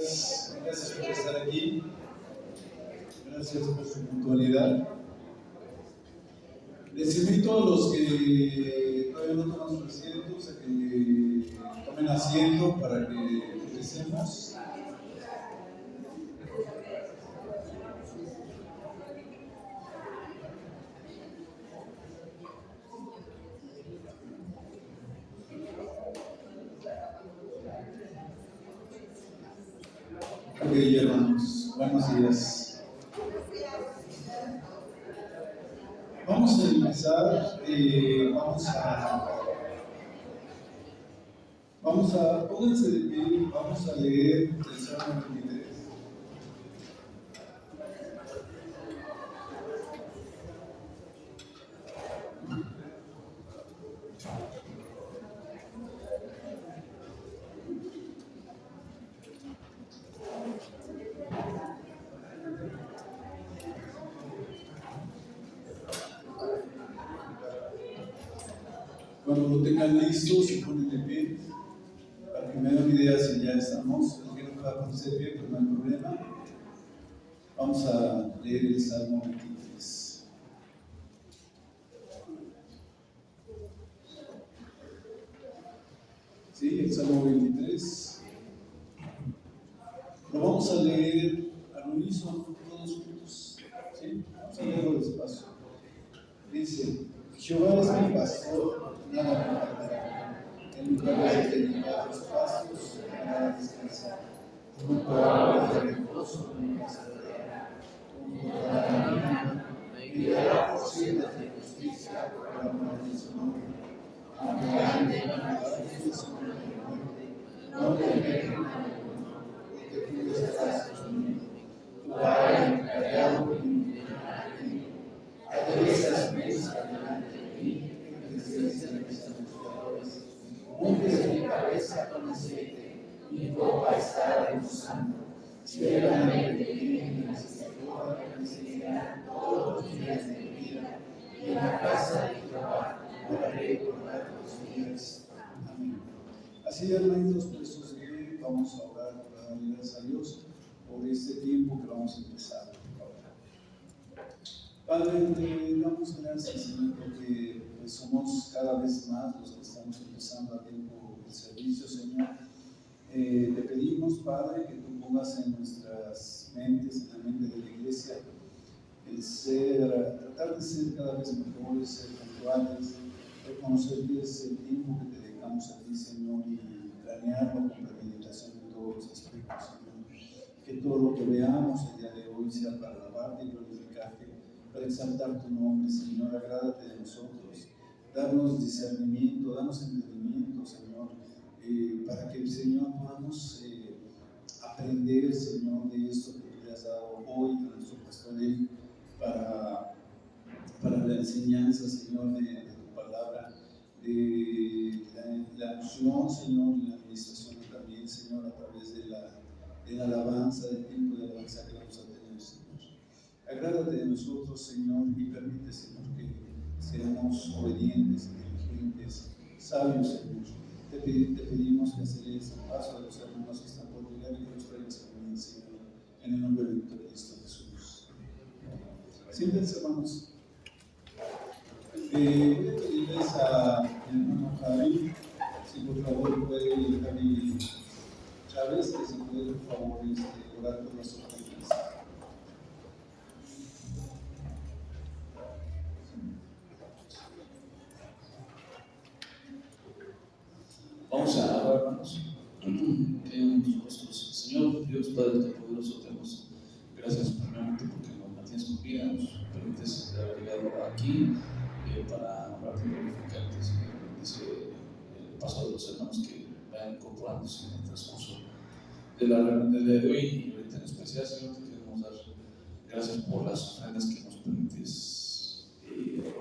Gracias por estar aquí. Gracias por su puntualidad. Les invito a los que todavía no toman sus asientos a que tomen asiento para que empecemos. Ok, hermanos, buenos días. Vamos a empezar, pónganse de pie, vamos a leer el Salmo 23. Cuando lo tengan listo, se ponen de pie, para que me den una idea si ya estamos. El que no pueda ponerse de pie, pues no hay problema. Vamos a leer el Salmo 23. ¿Sí? El Salmo 23. Lo vamos a leer al unísono, todos juntos. ¿Sí? Vamos a leerlo despacio. Dice: Jehová es mi pastor, nada me faltará. En lugares de delicados pastos me hará descansar. Junto a aguas de reposo me pastoreará. Junto a la camino me guiará por sendas de justicia por amor de su nombre. Aunque ande en lugares de sombra de muerte, no temeré mal alguno, porque tú estarás conmigo. Tu vara y tu callado me infundirán ánimo. Aderezas mesa delante de mí, en presencia de mis acusadores. Unges mi cabeza con aceite, mi copa está rebosando. Ciegamente viene mi escritura que me seguirán todos los días de mi vida, y en la casa de Jehová moraré por largos días. Amén. Así, hermanitos, por eso vamos a orar para dar gracias a Dios por este tiempo que vamos a empezar ahora. Padre, te damos gracias, Señor, porque pues, somos cada vez más los que estamos empezando a tiempo el servicio, Señor. Te pedimos, Padre, que tú pongas en nuestras mentes, en la mente de la iglesia, tratar de ser cada vez mejores, ser puntuales, reconocer que es el tiempo que te dedicamos a ti, Señor, y planearlo con premeditación en todos los aspectos, Señor. Que todo lo que veamos el día de hoy sea para alabarte y glorificarte, para exaltar tu nombre, Señor. Agrádate de nosotros, danos discernimiento, danos entendimiento, Señor, para que, Señor, podamos aprender, Señor, de esto que tú le has dado hoy a nuestro pastor Eric, para la enseñanza, Señor, de tu palabra, de la unción, Señor, y la administración también, Señor, a través de la alabanza, del tiempo de alabanza que vamos a tener, Señor. Agrádate de nosotros, Señor, y permite, Señor, que seamos obedientes, inteligentes, sabios, Señor. Te pedimos que aceleres el paso de los hermanos que están por llegar y que los traigas a mí, Señor, en el nombre de Cristo Jesús. Siéntense, hermanos. Voy a pedirles a mi hermano Javi, si por favor puede, Javi Chávez, que se puede, por favor, orar por nosotros. Vamos a orar, hermanos. En nuestros Señor, Dios Padre Todopoderoso, te damos gracias primeramente porque nos mantienes con vida, nos permites haber llegado aquí para honrarte y glorificarte, Señor. Bendice el paso de los hermanos que vayan incorporándose en el transcurso de la reunión del día de hoy, y ahorita en especial, Señor, te queremos dar gracias por las ofrendas que nos permites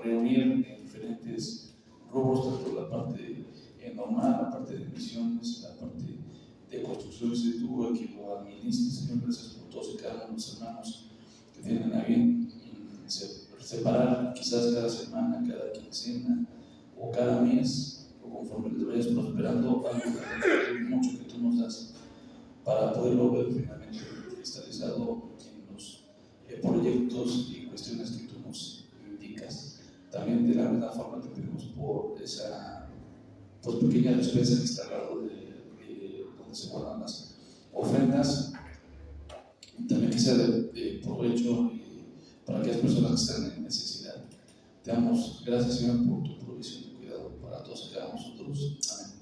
reunir en diferentes rubros, tanto la parte normal, la parte de misiones, la parte de construcciones, y tú aquí lo administras, Señor. Gracias por todos y cada uno de los hermanos que tienen a bien separar quizás cada semana, cada quincena o cada mes, o conforme les vayas prosperando algo mucho que tú nos das. para poderlo ver finalmente cristalizado en los proyectos y cuestiones que tú nos indicas. También de la misma forma te pedimos por esa pequeña despensa que está al lado de donde se guardan las ofrendas, también que sea de provecho para aquellas personas que están en necesidad. Te damos gracias, Señor, por tu provisión y cuidado para todos y cada nosotros. Amén.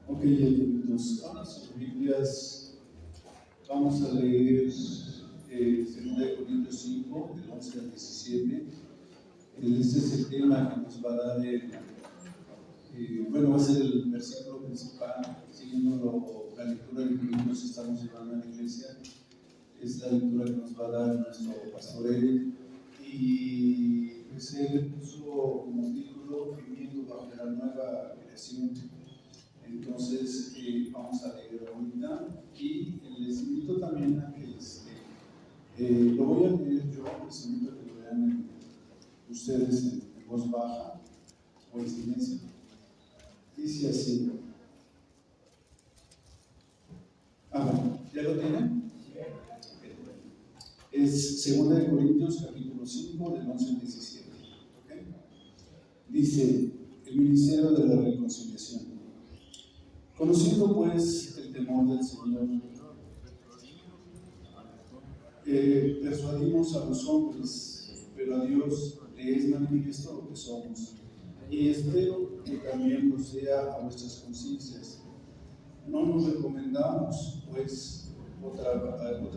Ok, hermanitos, abran sus Biblias. Vamos a leer 2 Corintios 5, del 11 al 17. Este es el tema que nos va a dar va a ser el versículo principal, siguiendo la lectura que nosotros estamos llevando a la iglesia. Es la lectura que nos va a dar nuestro pastor Eric. Y pues él puso como título Viviendo bajo la nueva creación. Entonces vamos a leer ahorita y les invito también a que lo voy a leer yo, les invito a que lo vean ustedes en voz baja o en silencio. Dice así. Bueno, ¿ya lo tienen? Es 2 Corintios capítulo 5 del 11 al 17. ¿Okay? Dice, el ministerio de la reconciliación. Conociendo pues el temor del Señor, persuadimos a los hombres, pero a Dios le es manifiesto lo que somos. Y espero que también lo sea a vuestras conciencias. No nos recomendamos, pues, otra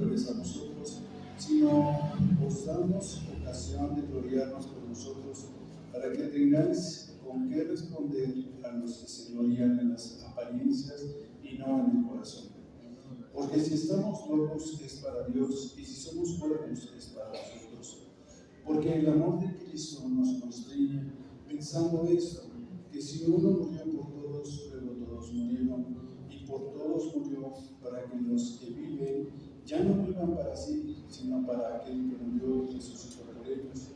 vez a vosotros, sino os damos ocasión de gloriarnos por nosotros, para que tengáis con qué responder a los que se glorían en las apariencias y no en el corazón. Porque si estamos locos es para Dios, y si somos cuerdos es para nosotros. Porque el amor de Cristo nos constriñe, pensando esto, que si uno murió por todos, luego todos murieron, y por todos murió, para que los que viven ya no vivan para sí, sino para aquel que murió y resucitó por ellos.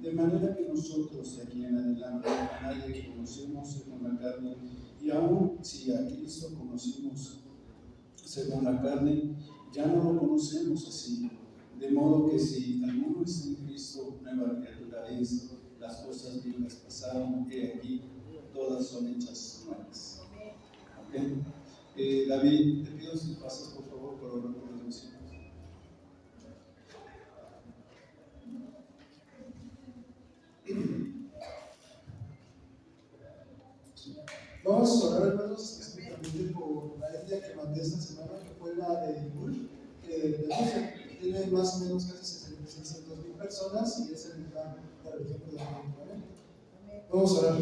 De manera que nosotros de aquí en adelante a nadie conocemos según la carne, y aun si a Cristo conocimos según la carne, ya no lo conocemos así. De modo que si alguno está en Cristo, nueva criatura es, las cosas viejas pasaron, he aquí, todas son hechas nuevas. ¿Okay? David, te pido si pasas por favor por orar por los vecinos. Vamos a orar, hermanos, específicamente por la etnia que mandé esta semana, que fue la de Bush, de Rusia. Tiene más o menos casi 600,000 personas y es el plan de la religión predominante. ¿Vale? Vamos a orar.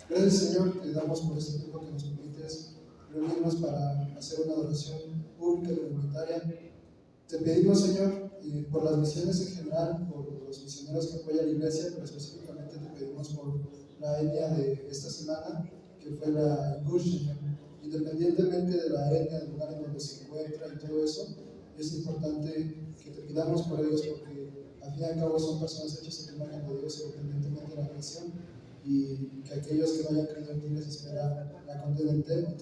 Gracias, Señor, te damos por este tiempo que nos permites reunirnos para hacer una adoración pública y voluntaria. Te pedimos, Señor, por las misiones en general, por los misioneros que apoyan la iglesia, pero específicamente te pedimos por la etnia de esta semana, que fue la Ingush, Señor. Independientemente de la etnia, del lugar en donde se encuentra y todo eso, es importante que te pidamos por ellos, porque al fin y al cabo son personas hechas en la imagen de Dios, independientemente de la creación, y que aquellos que no hayan creído en ti les espera la condena eterna.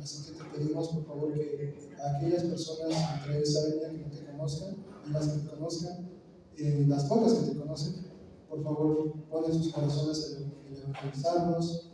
Así que te pedimos, por favor, que a aquellas personas entre esa etnia que no te conozcan y las que te conozcan, las pocas que te conocen, por favor, pon en sus corazones el evangelizarlos,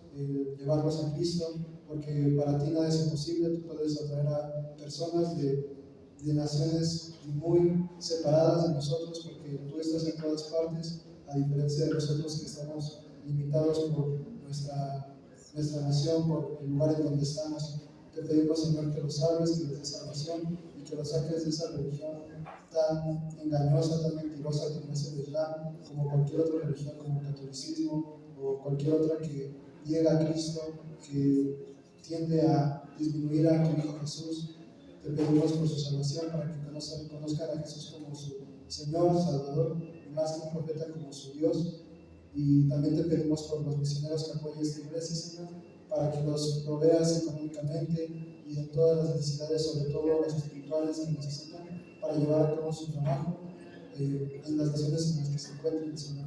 llevarlos a Cristo, porque para ti nada es imposible. Tú puedes atraer a personas de naciones muy separadas de nosotros, porque tú estás en todas partes, a diferencia de nosotros que estamos limitados por nuestra nación, por el lugar en donde estamos. Te pedimos, Señor, que los salves, que les des salvación y que los saques de esa religión tan engañosa, tan mentirosa como es el Islam, como cualquier otra religión, como el catolicismo o cualquier otra que llega a Cristo, que tiende a disminuir a tu Hijo Jesús. Te pedimos por su salvación, para que conozcan a Jesús como su Señor, Salvador, y más que un profeta, como su Dios. Y también te pedimos por los misioneros que apoyan esta iglesia, Señor, para que los proveas económicamente y en todas las necesidades, sobre todo las espirituales que necesitan, para llevar a cabo su trabajo. en las naciones en las que se encuentre el Señor.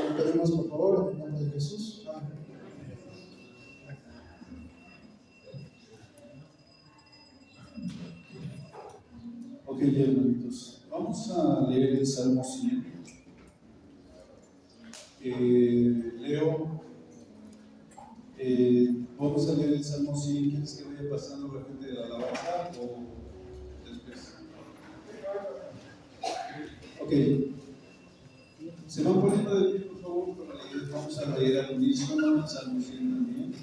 Lo pedimos por favor en el nombre de Jesús. Amén. Ok, hermanitos, vamos a leer el Salmo 100. Leo, vamos a leer el Salmo 100. ¿Quieres que vaya pasando la gente de la alabanza o después? Ok, se van poniendo de pie, por favor, para leer. Vamos a leer al unísono el Salmo 100 también.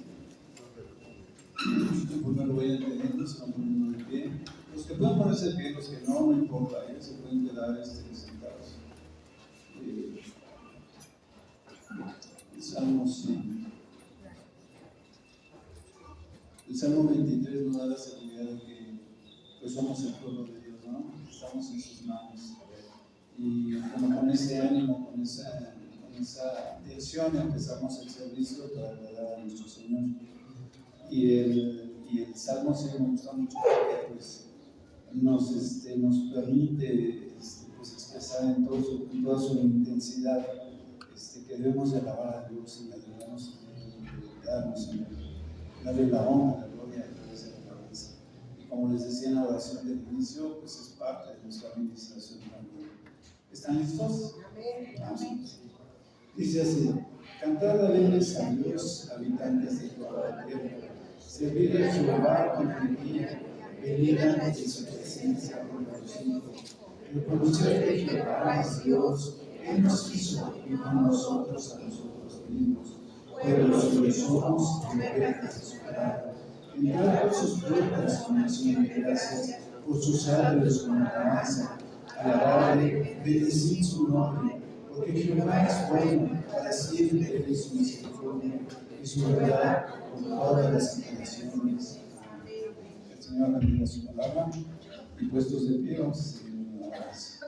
Conforme lo vayan teniendo, se van poniendo de pie. Los que puedan ponerse de pie, los que no, no importa, se pueden quedar sentados. El Salmo 100. El Salmo 23 nos da la seguridad de que pues somos el pueblo de Dios, ¿no? Estamos en sus manos. Y como con ese ánimo, con esa intención empezamos el servicio para agradar a nuestro Señor. Y el Salmo 100 me gusta mucho porque pues, nos permite pues, expresar en toda su intensidad que debemos de alabar a Dios y debemos darle la honra, la gloria a través de la alabanza. Y como les decía en la oración del inicio, pues es parte de nuestra administración también. ¿Están listos? Amén. Dice así: cantad alegres a Dios, habitantes de toda la tierra. Servid a Jehová con alegría, venid ante su presencia con regocijo. Reconoced que Jehová es Dios, Él nos hizo y no nosotros a nosotros mismos. Pueblo suyo somos y ovejas de su prado. Entrad por sus puertas con acción de gracias, por sus atrios con alabanza. Alabadle, bendecid su nombre, porque Jehová es bueno, para siempre es su misericordia y su verdad por todas las generaciones. El Señor bendiga su palabra y puestos de pie vamos a seguir en la alabanza.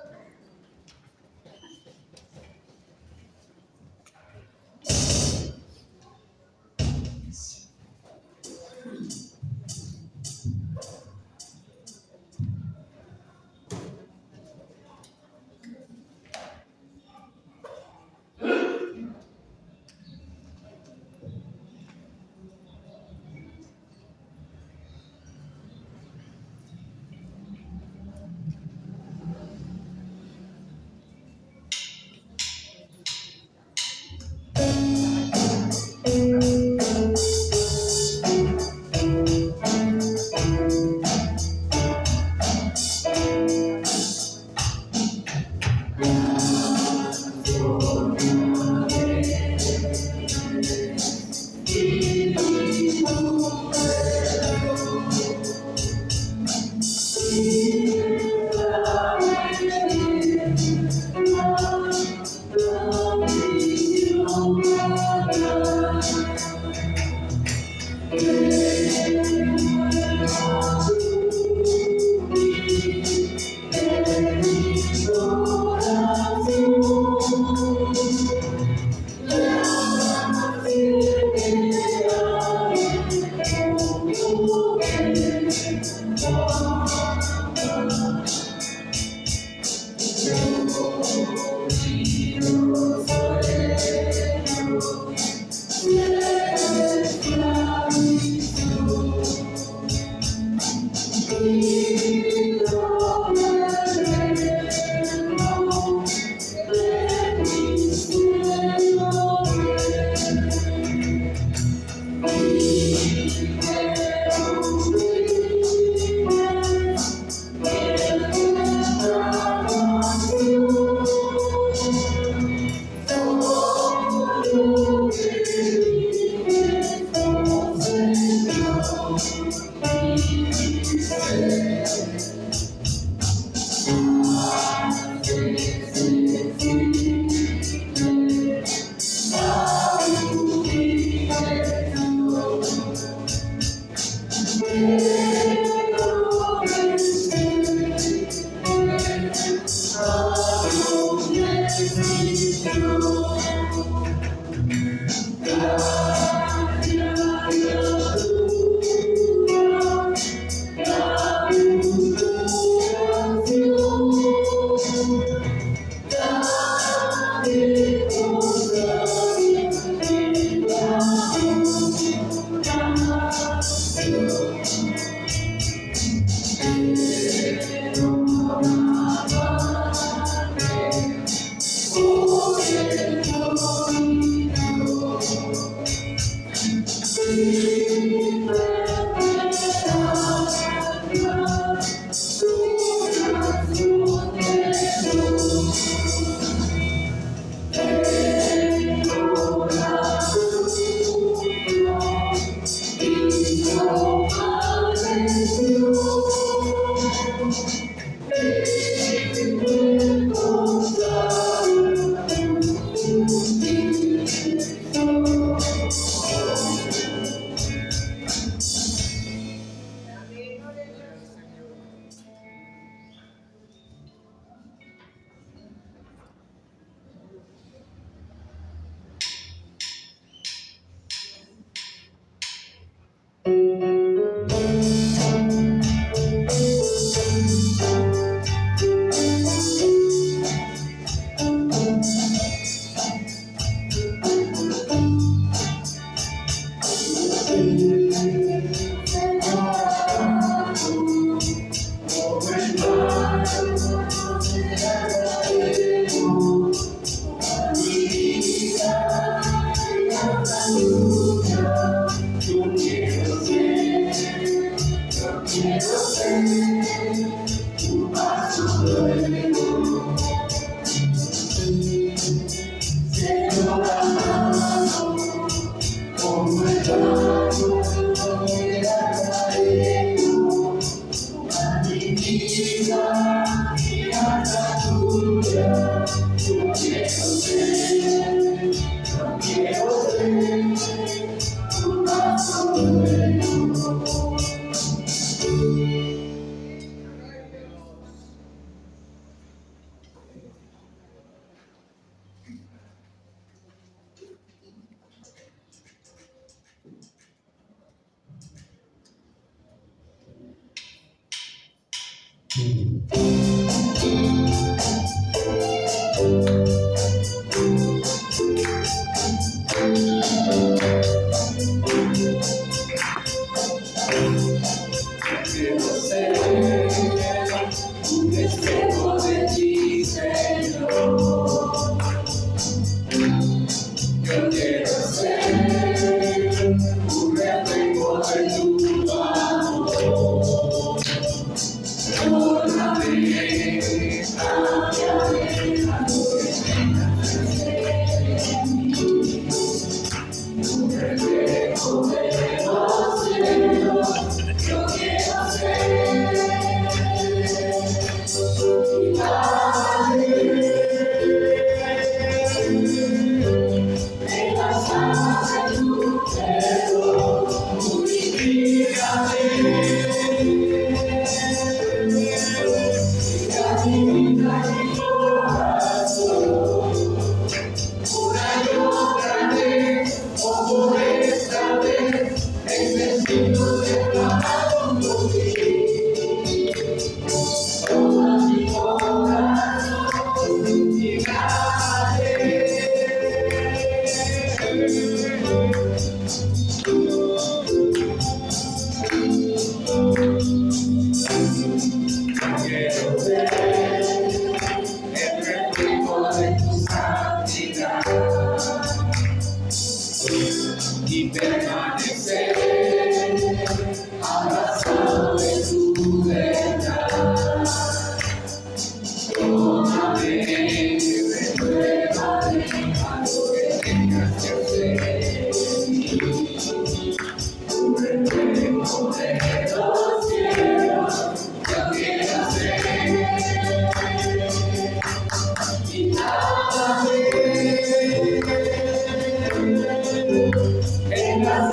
En la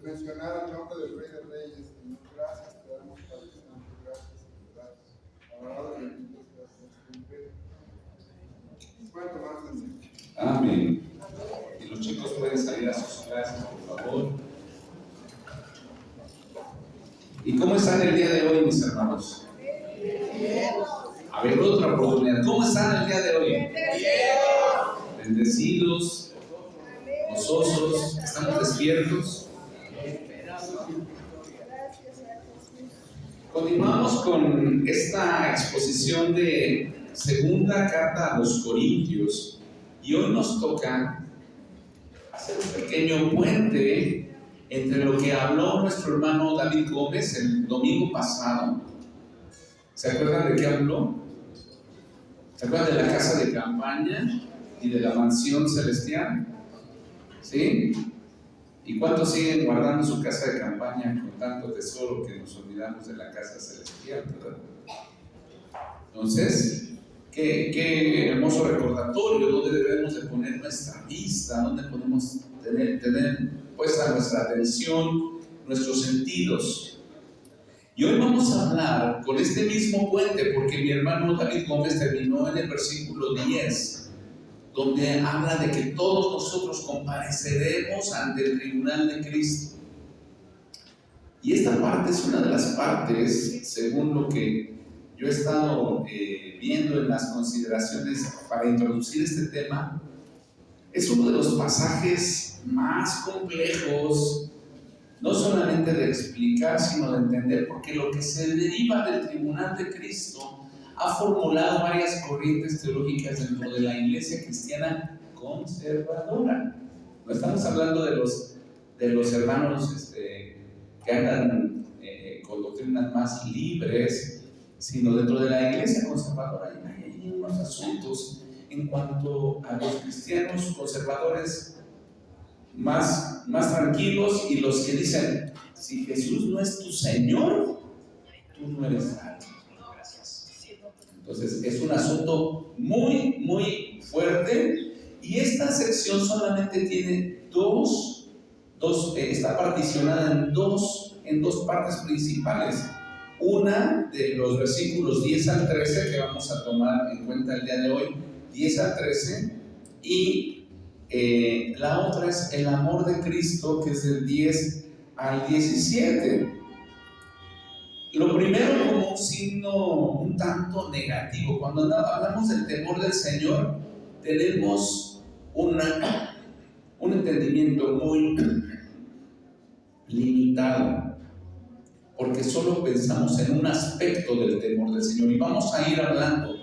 Mencionar el nombre del Rey de Reyes, Señor, gracias te damos, Padre Santo, gracias, ¿verdad? Alabado y bendito seas siempre. Pueden tomarse en sí. Amén. Y los chicos pueden salir a sus clases, por favor. ¿Y cómo están el día de hoy, mis hermanos? A ver, otra oportunidad. ¿Cómo están el día de hoy? Bendecidos, gozosos, estamos despiertos. Continuamos con esta exposición de segunda carta a los Corintios y hoy nos toca hacer un pequeño puente entre lo que habló nuestro hermano David Gómez el domingo pasado. ¿Se acuerdan de qué habló? ¿Se acuerdan de la casa de campaña y de la mansión celestial? ¿Sí? ¿Y cuántos siguen guardando su casa de campaña con tanto tesoro que nos olvidamos de la casa celestial, verdad? Entonces, qué hermoso recordatorio, donde debemos de poner nuestra vista, donde podemos tener puesta nuestra atención, nuestros sentidos. Y hoy vamos a hablar con este mismo puente, porque mi hermano David Gómez terminó en el versículo 10, donde habla de que todos nosotros compareceremos ante el tribunal de Cristo. Y esta parte es una de las partes, según lo que yo he estado viendo en las consideraciones para introducir este tema, es uno de los pasajes más complejos, no solamente de explicar, sino de entender, porque lo que se deriva del tribunal de Cristo ha formulado varias corrientes teológicas dentro de la iglesia cristiana conservadora. No estamos hablando de los hermanos que andan con doctrinas más libres, sino dentro de la iglesia conservadora hay unos asuntos en cuanto a los cristianos conservadores más tranquilos y los que dicen, si Jesús no es tu Señor, tú no eres salvo. Entonces es un asunto muy, muy fuerte y esta sección solamente tiene está particionada en dos partes principales. Una de los versículos 10 al 13 que vamos a tomar en cuenta el día de hoy, 10 al 13, y la otra es el amor de Cristo, que es del 10 al 17. Lo primero como un signo un tanto negativo. Cuando hablamos del temor del Señor, tenemos un entendimiento muy limitado. porque solo pensamos en un aspecto del temor del Señor. Y vamos a ir hablando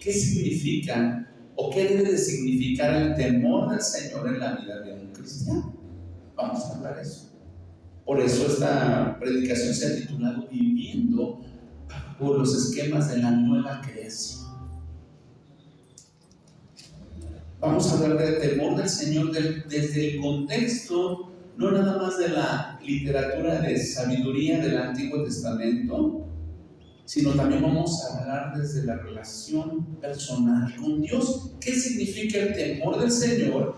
qué significa o qué debe de significar el temor del Señor en la vida de un cristiano. Vamos a hablar de eso. Por eso esta predicación se ha titulado Viviendo por los esquemas de la nueva creación. Vamos a hablar del temor del Señor desde el contexto, no nada más de la literatura de sabiduría del Antiguo Testamento, sino también vamos a hablar desde la relación personal con Dios. ¿Qué significa el temor del Señor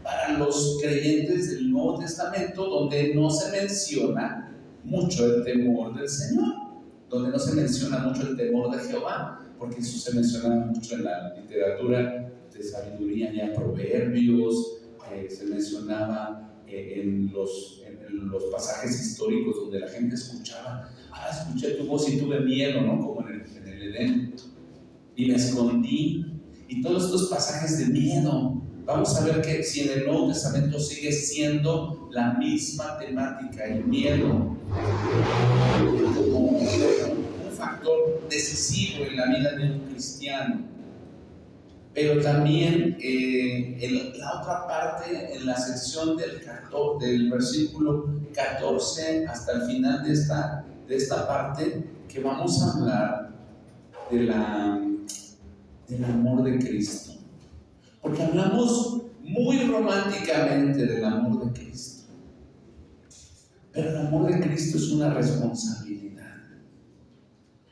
para los creyentes del Nuevo Testamento, donde no se menciona mucho el temor del Señor, donde no se menciona mucho el temor de Jehová, porque eso se menciona mucho en la literatura de sabiduría, ya Proverbios, se mencionaba en los pasajes históricos donde la gente escuchaba, escuché tu voz y tuve miedo, ¿no? Como en el Edén, y me escondí, y todos estos pasajes de miedo. Vamos a ver que si en el Nuevo Testamento sigue siendo la misma temática, el miedo como un factor decisivo en la vida de un cristiano. Pero también en la otra parte, en la sección del versículo 14 hasta el final de esta parte, que vamos a hablar del amor de Cristo. Porque hablamos muy románticamente del amor de Cristo. Pero el amor de Cristo es una responsabilidad.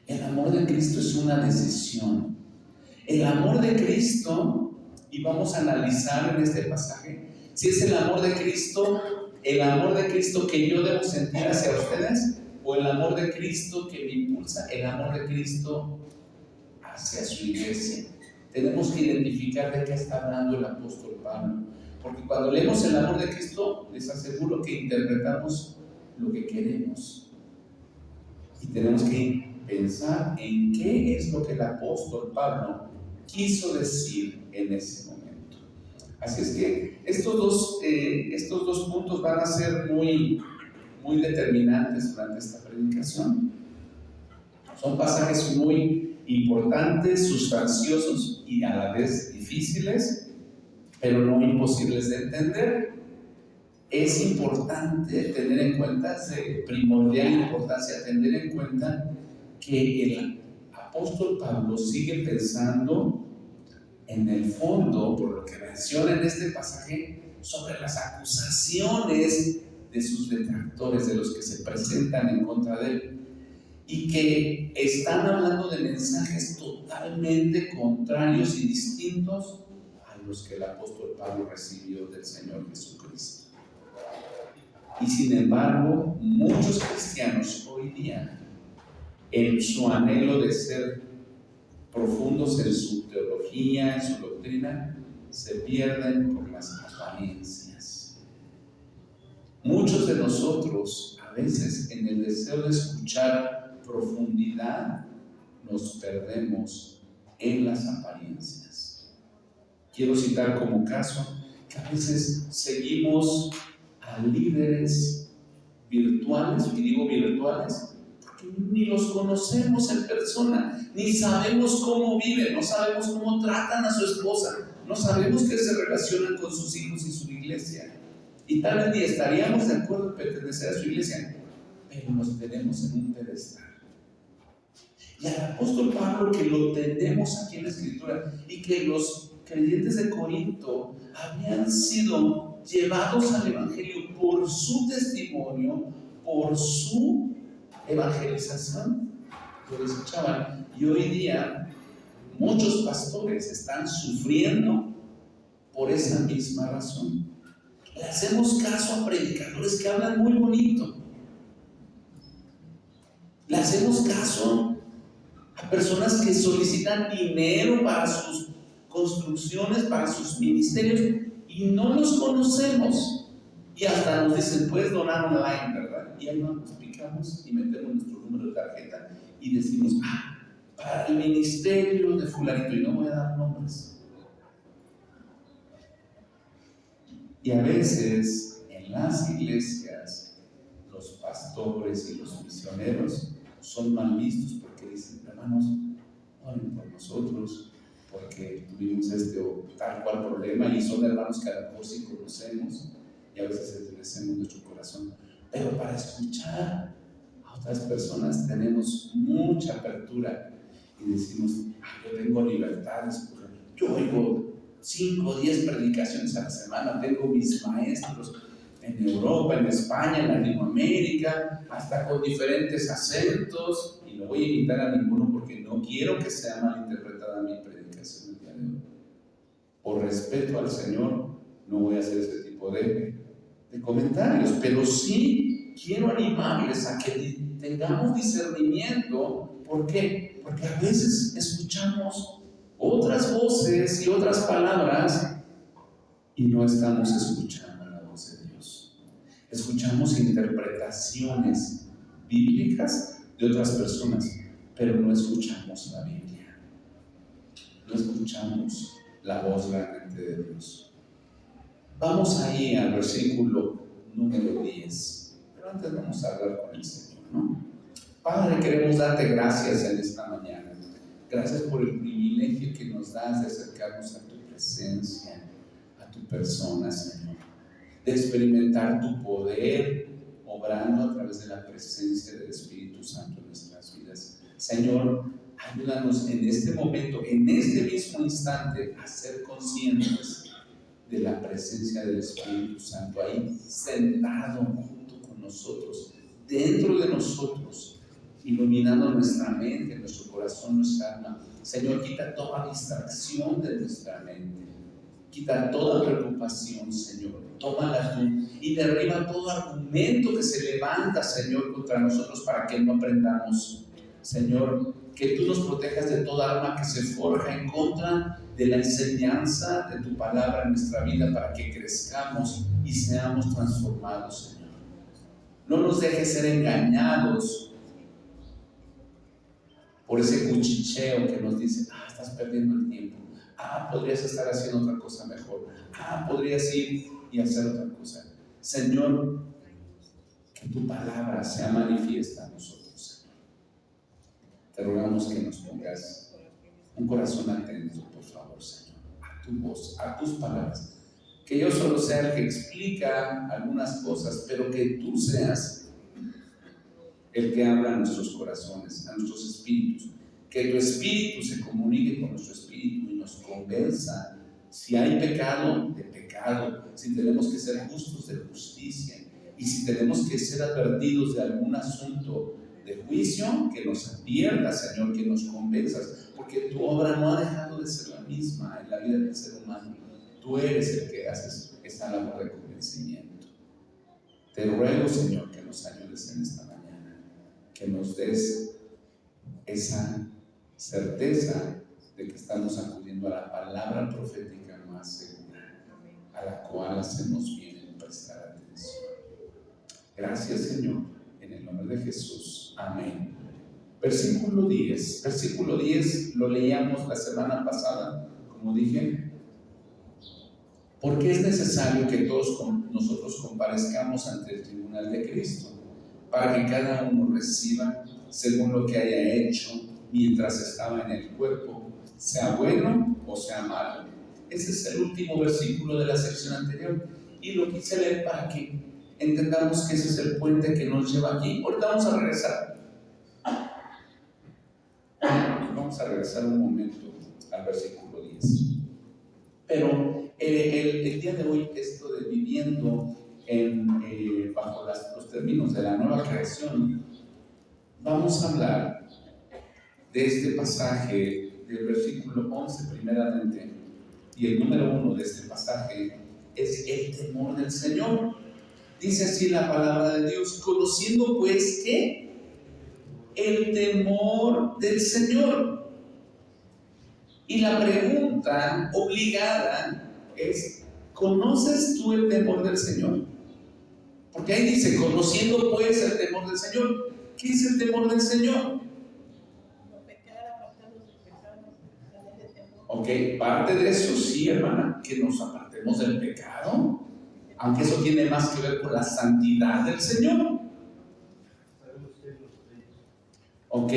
El amor de Cristo es una decisión. El amor de Cristo, y vamos a analizar en este pasaje, si es el amor de Cristo que yo debo sentir hacia ustedes, o el amor de Cristo que me impulsa, el amor de Cristo hacia su iglesia. Tenemos que identificar de qué está hablando el apóstol Pablo, porque cuando leemos el amor de Cristo, les aseguro que interpretamos lo que queremos, y tenemos que pensar en qué es lo que el apóstol Pablo quiso decir en ese momento. Así es que estos dos puntos van a ser muy determinantes durante esta predicación. Son pasajes muy importantes, sustanciosos y a la vez difíciles, pero no imposibles de entender. Es importante tener en cuenta, es de primordial importancia tener en cuenta que el apóstol Pablo sigue pensando en el fondo, por lo que menciona en este pasaje, sobre las acusaciones de sus detractores, de los que se presentan en contra de él, y que están hablando de mensajes totalmente contrarios y distintos a los que el apóstol Pablo recibió del Señor Jesucristo. Y sin embargo, muchos cristianos hoy día, en su anhelo de ser profundos en su teología, en su doctrina, se pierden por las apariencias. Muchos de nosotros, a veces, en el deseo de escuchar profundidad, nos perdemos en las apariencias. Quiero citar como caso que a veces seguimos a líderes virtuales, y digo virtuales, porque ni los conocemos en persona, ni sabemos cómo viven, no sabemos cómo tratan a su esposa, no sabemos qué se relacionan con sus hijos y su iglesia, y tal vez ni estaríamos de acuerdo en pertenecer a su iglesia, pero nos tenemos en un pedestal. Y al apóstol Pablo, que lo tenemos aquí en la Escritura, y que los creyentes de Corinto habían sido llevados al Evangelio por su testimonio, por su evangelización, lo escuchaban. Y hoy día muchos pastores están sufriendo por esa misma razón. Le hacemos caso a predicadores que hablan muy bonito. Le hacemos caso a personas que solicitan dinero para sus construcciones, para sus ministerios, y no los conocemos. Y hasta nos dicen, puedes donar online, ¿verdad? Y ahí nos picamos y metemos nuestro número de tarjeta y decimos, para el ministerio de fulanito, y no voy a dar nombres. Y a veces en las iglesias los pastores y los misioneros son mal vistos porque dicen, hermanos, oren por nosotros, porque tuvimos este o tal cual problema, y son hermanos que a lo mejor sí conocemos y a veces endurecemos nuestro corazón, pero para escuchar a otras personas tenemos mucha apertura y decimos, yo tengo libertad de escoger. Yo oigo 5 o 10 predicaciones a la semana, tengo mis maestros en Europa, en España, en Latinoamérica, hasta con diferentes acentos, y no voy a imitar a ninguno porque no quiero que sea malinterpretada mi predicación el día de hoy. Por respeto al Señor, no voy a hacer ese tipo de comentarios, pero sí quiero animarles a que tengamos discernimiento. ¿Por qué? Porque a veces escuchamos otras voces y otras palabras y no estamos escuchando la voz de Dios. Escuchamos interpretaciones bíblicas de otras personas, pero no escuchamos la Biblia. No escuchamos la voz realmente de Dios. Vamos ahí al versículo número 10. Pero antes vamos a hablar con el Señor, ¿no? Padre, queremos darte gracias en esta mañana. Gracias por el privilegio que nos das de acercarnos a tu presencia, a tu persona, Señor. De experimentar tu poder obrando a través de la presencia del Espíritu Santo en nuestras vidas. Señor, ayúdanos en este momento, en este mismo instante, a ser conscientes de la presencia del Espíritu Santo ahí sentado junto con nosotros, dentro de nosotros, iluminando nuestra mente, nuestro corazón, nuestra alma. Señor, quita toda distracción de nuestra mente, quita toda preocupación, Señor. Tómala tú y derriba todo argumento que se levanta, Señor, contra nosotros para que no aprendamos. Señor, que tú nos protejas de toda alma que se forja en contra de la enseñanza de tu palabra en nuestra vida, para que crezcamos y seamos transformados, Señor. No nos dejes ser engañados por ese cuchicheo que nos dice, estás perdiendo el tiempo, podrías estar haciendo otra cosa mejor, podrías ir y hacer otra cosa. Señor, que tu palabra sea manifiesta a nosotros, Señor. Te rogamos que nos pongas un corazón atento, por favor, Señor, a tu voz, a tus palabras. Que yo solo sea el que explica algunas cosas, pero que tú seas el que habla a nuestros corazones, a nuestros espíritus. Que tu espíritu se comunique con nuestro espíritu y nos convenza si hay pecado, de pecado, si tenemos que ser justos, de justicia, y si tenemos que ser advertidos de algún asunto de juicio, que nos advierta, Señor, que nos convenzas, porque tu obra no ha dejado de ser la misma en la vida del ser humano. Tú eres el que haces esta labor de convencimiento. Te ruego, Señor, que nos ayudes en esta mañana, que nos des esa certeza de que estamos acudiendo a la palabra profética más segura, a la cual hacemos bien en prestar atención. Gracias, Señor, en el nombre de Jesús. Amén. Versículo 10. Versículo 10 lo leíamos la semana pasada, como dije, porque es necesario que todos nosotros comparezcamos ante el tribunal de Cristo, para que cada uno reciba según lo que haya hecho mientras estaba en el cuerpo, sea bueno o sea malo. Ese es el último versículo de la sección anterior y lo quise leer para que entendamos que ese es el puente que nos lleva aquí. Ahorita vamos a regresar. Vamos a regresar un momento al versículo 10. Pero el día de hoy, esto de viviendo bajo los términos de la nueva creación, vamos a hablar de este pasaje del versículo 11 primeramente, y el número 1 de este pasaje es el temor del Señor. Dice así la palabra de Dios: conociendo pues que el temor del Señor. Y la pregunta obligada es: ¿conoces tú el temor del Señor? Porque ahí dice, conociendo pues el temor del Señor. ¿Qué es el temor del Señor? Ok, parte de eso sí, hermana, que nos apartemos del pecado, aunque eso tiene más que ver con la santidad del Señor. ¿ok?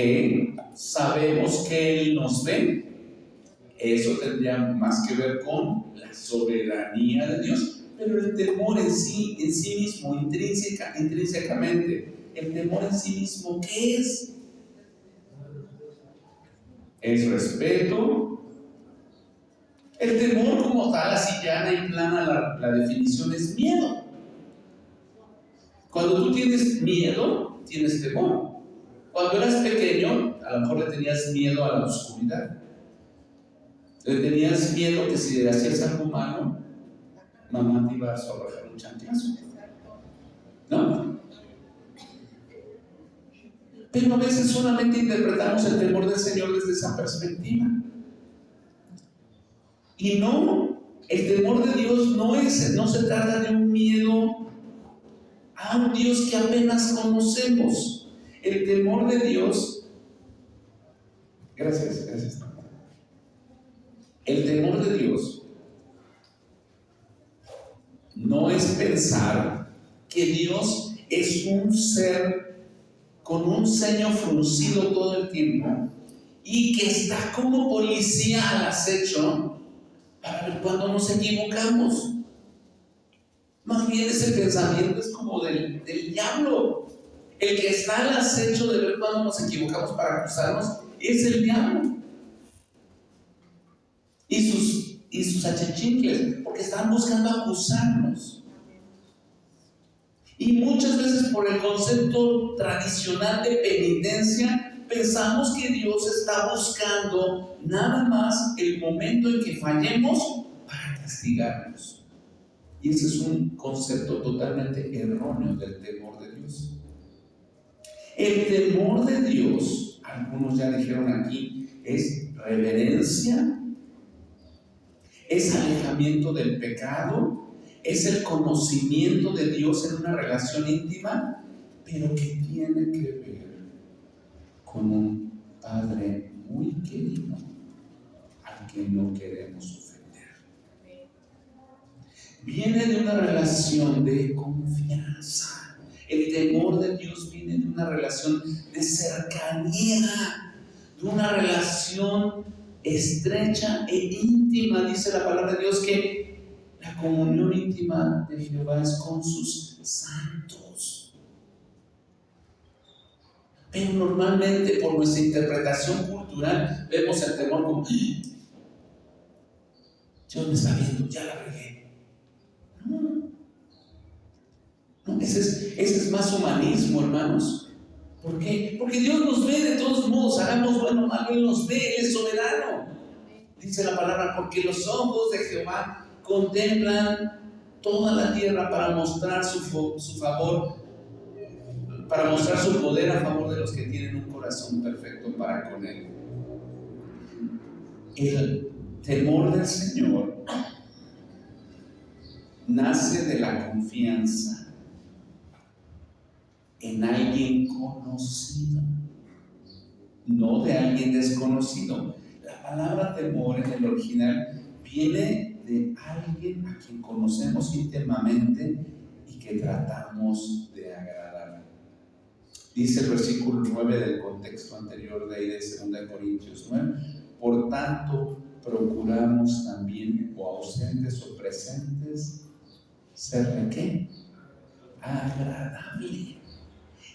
Sabemos que Él nos ve. Eso tendría más que ver con la soberanía de Dios. Pero el temor en sí mismo, intrínsecamente, el temor en sí mismo, ¿qué es? Es respeto. El temor como tal, así llana y plana la definición, es miedo. Cuando tú tienes miedo, tienes temor. Cuando eras pequeño, a lo mejor le tenías miedo a la oscuridad. Le tenías miedo que si le hacías algo malo, mamá te iba a arrojar un chanclazo. ¿No? Pero a veces solamente interpretamos el temor del Señor desde esa perspectiva. Y no, el temor de Dios no se trata de un miedo a un Dios que apenas conocemos. El temor de Dios, gracias. El temor de Dios no es pensar que Dios es un ser con un ceño fruncido todo el tiempo y que está como policía al acecho para ver cuándo nos equivocamos. Más bien ese pensamiento es como del diablo. El que está al acecho de ver cuándo nos equivocamos para acusarnos es el diablo y sus achichincles, porque están buscando acusarnos. Y muchas veces por el concepto tradicional de penitencia pensamos que Dios está buscando nada más el momento en que fallemos para castigarnos. Y ese es un concepto totalmente erróneo del temor de Dios. El temor de Dios, algunos ya dijeron aquí, es reverencia, es alejamiento del pecado, es el conocimiento de Dios en una relación íntima, pero que tiene que ver con un Padre muy querido al que no queremos ofender. Viene de una relación de confianza. El temor de Dios viene de una relación de cercanía, de una relación estrecha e íntima. Dice la palabra de Dios que la comunión íntima de Jehová es con sus santos. Pero normalmente por nuestra interpretación cultural vemos el temor como Dios me está viendo, ya la regué. No, ese es más humanismo, hermanos. ¿Por qué? Porque Dios nos ve de todos modos, hagamos bueno o malo, Él nos ve, Él es soberano. Dice la palabra, porque los ojos de Jehová contemplan toda la tierra para mostrar su favor, para mostrar su poder a favor de los que tienen un corazón perfecto para con Él. El temor del Señor nace de la confianza en alguien conocido, no de alguien desconocido. La palabra temor en el original viene de alguien a quien conocemos íntimamente y que tratamos de agradar. Dice el versículo 9 del contexto anterior de ahí de 2 Corintios 9: por tanto, procuramos también, o ausentes o presentes, ser ¿qué? Agradable.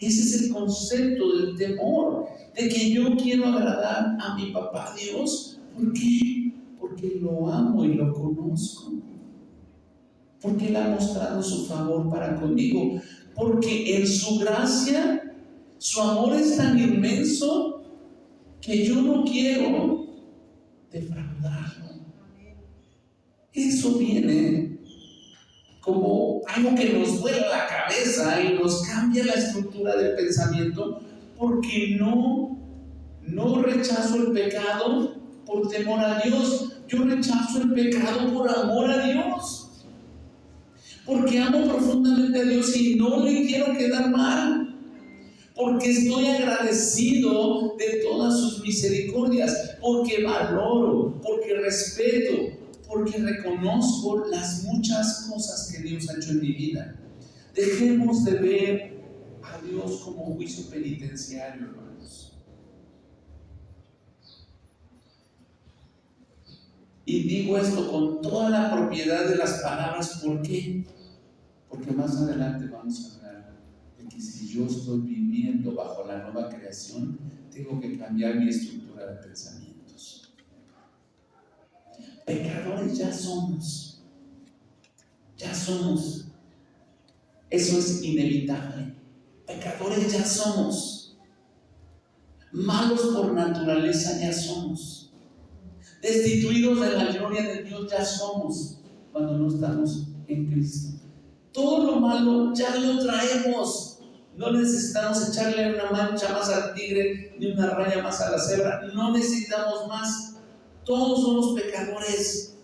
Ese es el concepto del temor, de que yo quiero agradar a mi papá Dios. ¿Por qué? Porque lo amo y lo conozco. Porque Él ha mostrado su favor para conmigo. Porque en su gracia, su amor es tan inmenso que yo no quiero defraudarlo. Eso viene como algo que nos vuela la cabeza y nos cambia la estructura del pensamiento, porque no rechazo el pecado por temor a Dios, yo rechazo el pecado por amor a Dios, porque amo profundamente a Dios y no le quiero quedar mal, porque estoy agradecido de todas sus misericordias, porque valoro, porque respeto, porque reconozco las muchas cosas que Dios ha hecho en mi vida. Dejemos de ver a Dios como juicio penitenciario, hermanos. Y digo esto con toda la propiedad de las palabras. ¿Por qué? Porque más adelante vamos a hablar de que si yo estoy viviendo bajo la nueva creación, tengo que cambiar mi estructura de pensamientos. Pecadores ya somos. Ya somos. Eso es inevitable. Pecadores ya somos. Malos por naturaleza ya somos. Destituidos de la gloria de Dios ya somos cuando no estamos en Cristo. Todo lo malo ya lo traemos. No necesitamos echarle una mancha más al tigre ni una raya más a la cebra. No necesitamos más. Todos somos pecadores.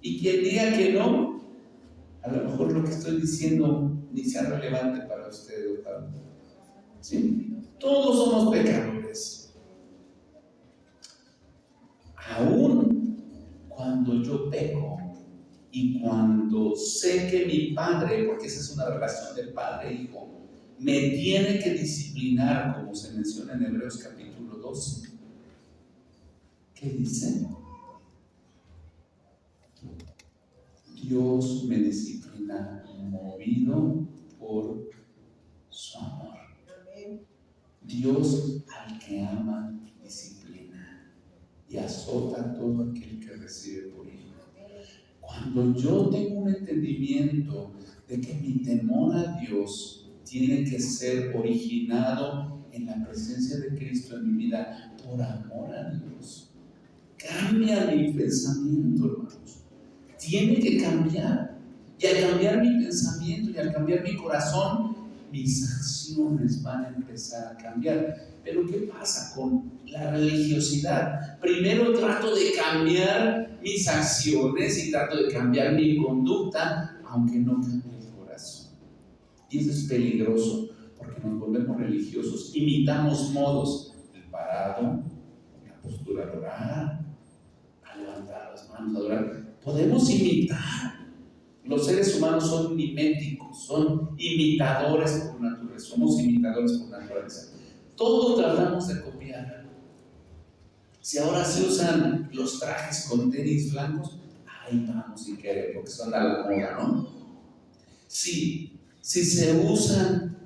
Y quien diga que no, a lo mejor lo que estoy diciendo ni sea relevante para usted, ¿verdad? ¿Sí? Todos somos pecadores. Aún cuando yo peco y cuando sé que mi padre, porque esa es una relación de padre e hijo, me tiene que disciplinar, como se menciona en Hebreos capítulo 12. ¿Qué dice? Dios me disciplina movido por su amor. Dios al que ama disciplina y azota a todo aquel que recibe por hijo. Cuando yo tengo un entendimiento de que mi temor a Dios tiene que ser originado en la presencia de Cristo en mi vida por amor a Dios, cambia mi pensamiento, hermanos. Tiene que cambiar. Y al cambiar mi pensamiento y al cambiar mi corazón, mis acciones van a empezar a cambiar. Pero ¿qué pasa con la religiosidad? Primero trato de cambiar mis acciones y trato de cambiar mi conducta, aunque no cambie el corazón. Y eso es peligroso, porque nos volvemos religiosos, imitamos modos, el parado, la postura de orar, a levantar las manos, a adorar. Podemos imitar. Los seres humanos son miméticos, son imitadores por naturaleza. Somos imitadores por naturaleza. Todo tratamos de copiar. Si ahora se usan los trajes con tenis blancos, ahí vamos y queremos, porque son a la moda, ¿no? Si se usan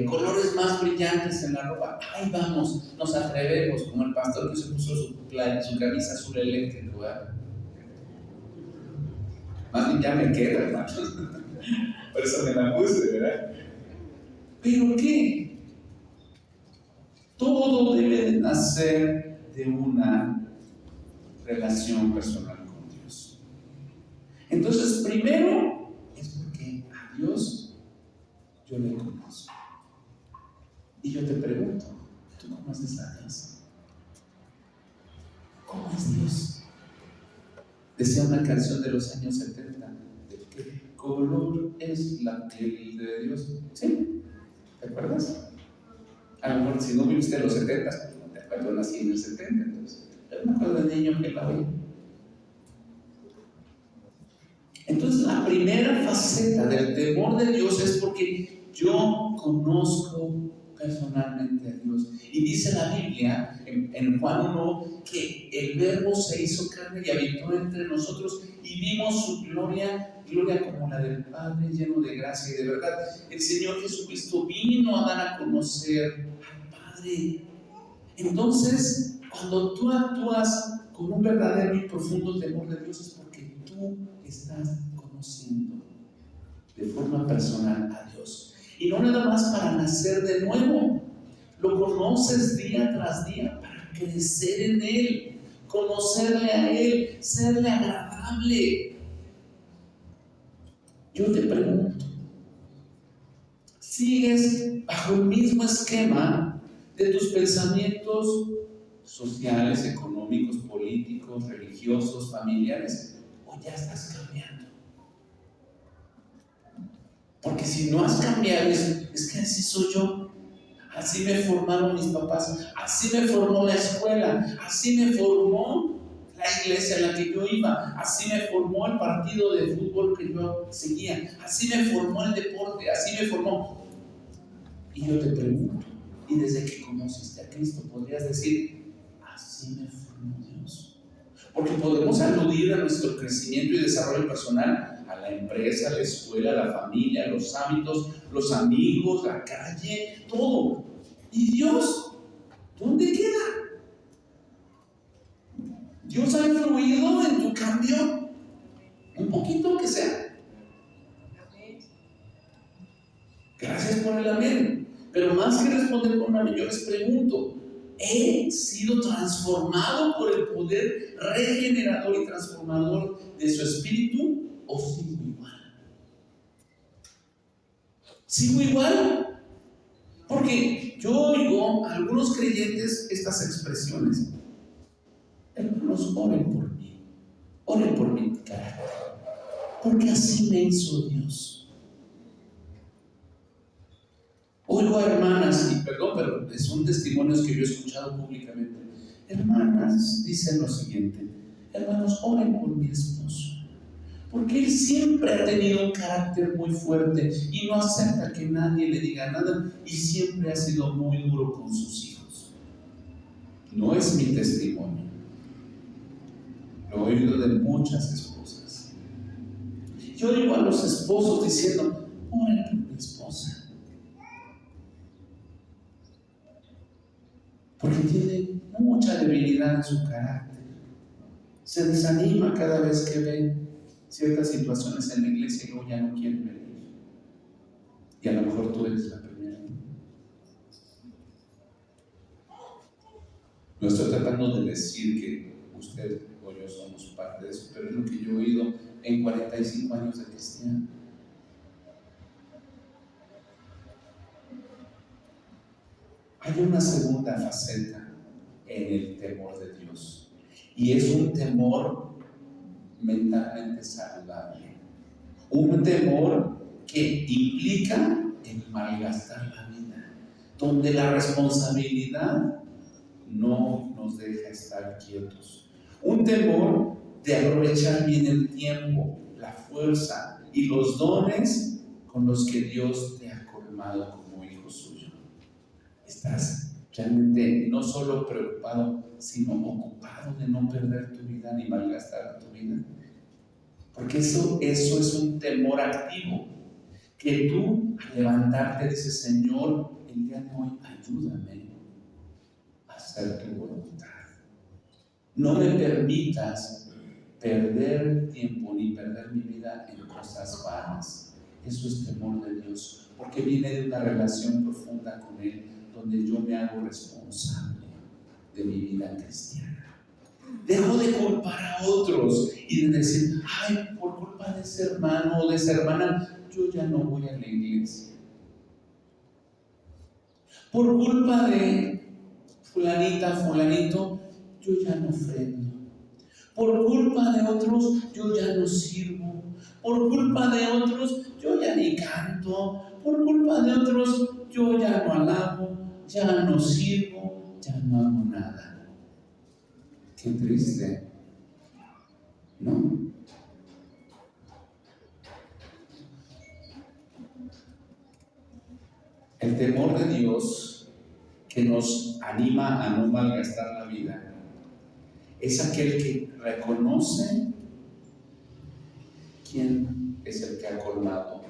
colores más brillantes en la ropa, ahí vamos, nos atrevemos, como el pastor que se puso su camisa azul eléctrico, ¿verdad? Más bien ya me queda, hermano. Por eso me la puse, ¿verdad? ¿Pero qué? Todo debe de nacer de una relación personal con Dios. Entonces, primero es porque a Dios yo le conozco. Y yo te pregunto, ¿tú conoces a Dios? ¿Cómo es Dios? Decía una canción de los años 70, ¿de qué color es la piel de Dios? ¿Sí? ¿Te acuerdas? A lo mejor si no viviste en los 70, pues no te acuerdas, nací en el 70, entonces yo me acuerdo de niño que la oí. Entonces la primera faceta del temor de Dios es porque yo conozco personalmente a Dios. Y dice la Biblia en Juan 1 que el Verbo se hizo carne y habitó entre nosotros y vimos su gloria como la del Padre, lleno de gracia y de verdad. El Señor Jesucristo vino a dar a conocer al Padre. Entonces, cuando tú actúas con un verdadero y profundo temor de Dios, es porque tú estás conociendo de forma personal a Dios. Y no nada más para nacer de nuevo, lo conoces día tras día para crecer en Él, conocerle a Él, serle agradable. Yo te pregunto, ¿sigues bajo el mismo esquema de tus pensamientos sociales, económicos, políticos, religiosos, familiares? ¿O ya estás cambiando? Porque si no has cambiado, es que así soy yo. Así me formaron mis papás, así me formó la escuela, así me formó la iglesia en la que yo iba, así me formó el partido de fútbol que yo seguía, así me formó el deporte, así me formó. Y yo te pregunto, y desde que conociste a Cristo podrías decir, así me formó Dios. Porque podemos aludir a nuestro crecimiento y desarrollo personal, a la empresa, a la escuela, a la familia, a los hábitos, los amigos, la calle, todo. ¿Y Dios? ¿Dónde queda? ¿Dios ha influido en tu cambio? Un poquito que sea. Gracias por el amén. Pero más que responder con un amén, yo les pregunto, ¿he sido transformado por el poder regenerador y transformador de su espíritu? ¿O sigo igual? ¿Sigo igual? Porque yo oigo a algunos creyentes estas expresiones: hermanos, oren por mi carácter, porque así me hizo Dios. Oigo a hermanas, y perdón, pero son testimonios que yo he escuchado públicamente. Hermanas dicen lo siguiente: hermanos, oren por mi esposo, porque él siempre ha tenido un carácter muy fuerte y no acepta que nadie le diga nada, y siempre ha sido muy duro con sus hijos. No es mi testimonio, lo he oído de muchas esposas. Yo digo a los esposos diciendo: oren por mi esposa, porque tiene mucha debilidad en su carácter. Se desanima cada vez que ve ciertas situaciones en la iglesia y luego ya no quiere venir. Y a lo mejor tú eres la primera. No estoy tratando de decir que usted o yo somos parte de eso, pero es lo que yo he oído en 45 años de cristiano. Hay una segunda faceta en el temor de Dios, y es un temor mentalmente saludable, un temor que implica el malgastar la vida, donde la responsabilidad no nos deja estar quietos, un temor de aprovechar bien el tiempo, la fuerza y los dones con los que Dios te ha colmado como hijo suyo. Estás realmente no solo preocupado, sino ocupado de no perder tu vida ni malgastar tu vida. Porque eso es un temor activo, que tú al levantarte dices: Señor, el día de hoy ayúdame a hacer tu voluntad. No me permitas perder tiempo ni perder mi vida en cosas vanas. Eso es temor de Dios, porque viene de una relación profunda con Él, donde yo me hago responsable de mi vida cristiana. Dejo de culpar a otros y de decir: ay, por culpa de ese hermano o de esa hermana, yo ya no voy a la iglesia. Por culpa de fulanita, fulanito, yo ya no ofrendo. Por culpa de otros, yo ya no sirvo. Por culpa de otros, yo ya ni canto. Por culpa de otros, yo ya no alabo, ya no sirvo, ya no hago nada. Qué triste, ¿no? El temor de Dios, que nos anima a no malgastar la vida, es aquel que reconoce quién es el que ha colmado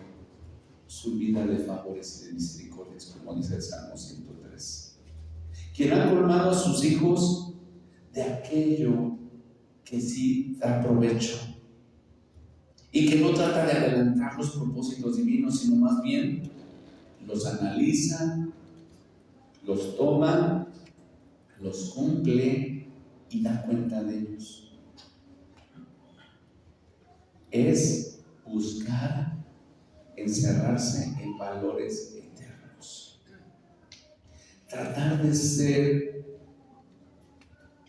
su vida de favores y de misericordias, como dice el Salmo 103. Quien ha colmado a sus hijos de aquello que sí da provecho y que no trata de adelantar los propósitos divinos, sino más bien los analiza, los toma, los cumple y da cuenta de ellos. Es buscar encerrarse en valores eternos, tratar de ser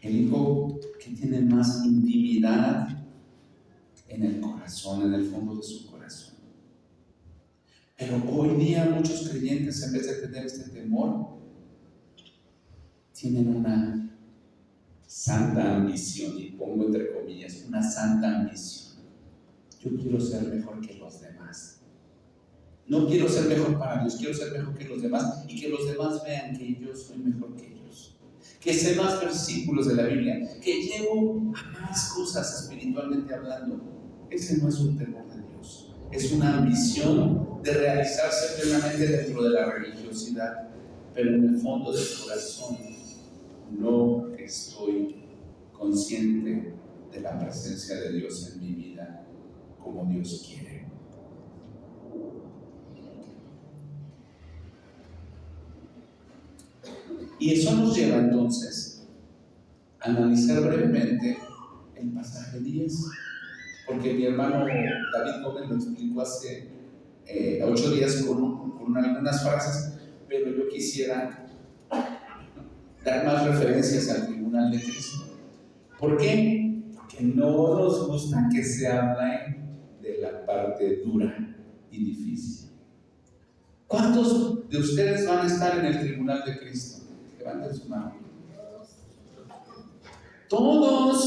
el hijo que tiene más intimidad en el corazón, en el fondo de su corazón. Pero hoy día muchos creyentes, en vez de tener este temor, tienen una santa ambición, y pongo entre comillas, una santa ambición. Yo quiero ser mejor que los demás. No quiero ser mejor para Dios, quiero ser mejor que los demás y que los demás vean que yo soy mejor que ellos. que sé más versículos de la Biblia, que llego a más cosas espiritualmente hablando. Ese no es un temor de Dios, es una ambición de realizarse plenamente dentro de la religiosidad, pero en el fondo del corazón no estoy consciente de la presencia de Dios en mi vida como Dios quiere. Y eso nos lleva entonces a analizar brevemente el pasaje 10, porque mi hermano David Gómez lo explicó hace 8 días con algunas frases, pero yo quisiera dar más referencias al tribunal de Cristo. ¿Por qué? Porque no nos gusta que se hable de la parte dura y difícil. ¿Cuántos de ustedes van a estar en el tribunal de Cristo? Levanten su mano. Todos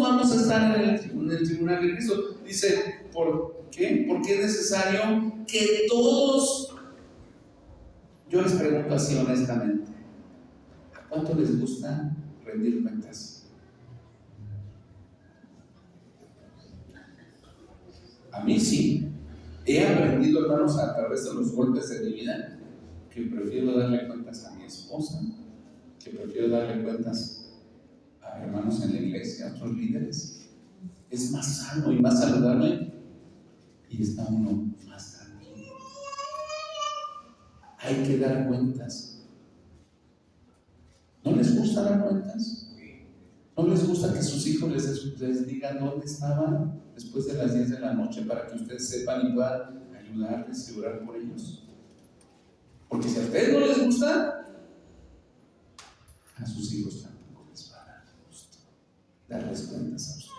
vamos a estar en el tribunal de Cristo. Dice, ¿por qué? Porque es necesario que todos, yo les pregunto así honestamente, ¿a cuánto les gusta rendir cuentas? A mí sí. He aprendido, hermanos, a través de los golpes de mi vida, que prefiero darle cuentas a mi esposa, que prefiero darle cuentas a hermanos en la iglesia, a otros líderes. Es más sano y más saludable y está uno más tranquilo. Hay que dar cuentas. ¿No les gusta dar cuentas? ¿No les gusta que sus hijos les digan dónde estaban después de las 10 de la noche para que ustedes sepan y puedan ayudarles y orar por ellos? Porque si a ustedes no les gusta, a sus hijos tampoco les va a dar gusto darles cuentas a ustedes.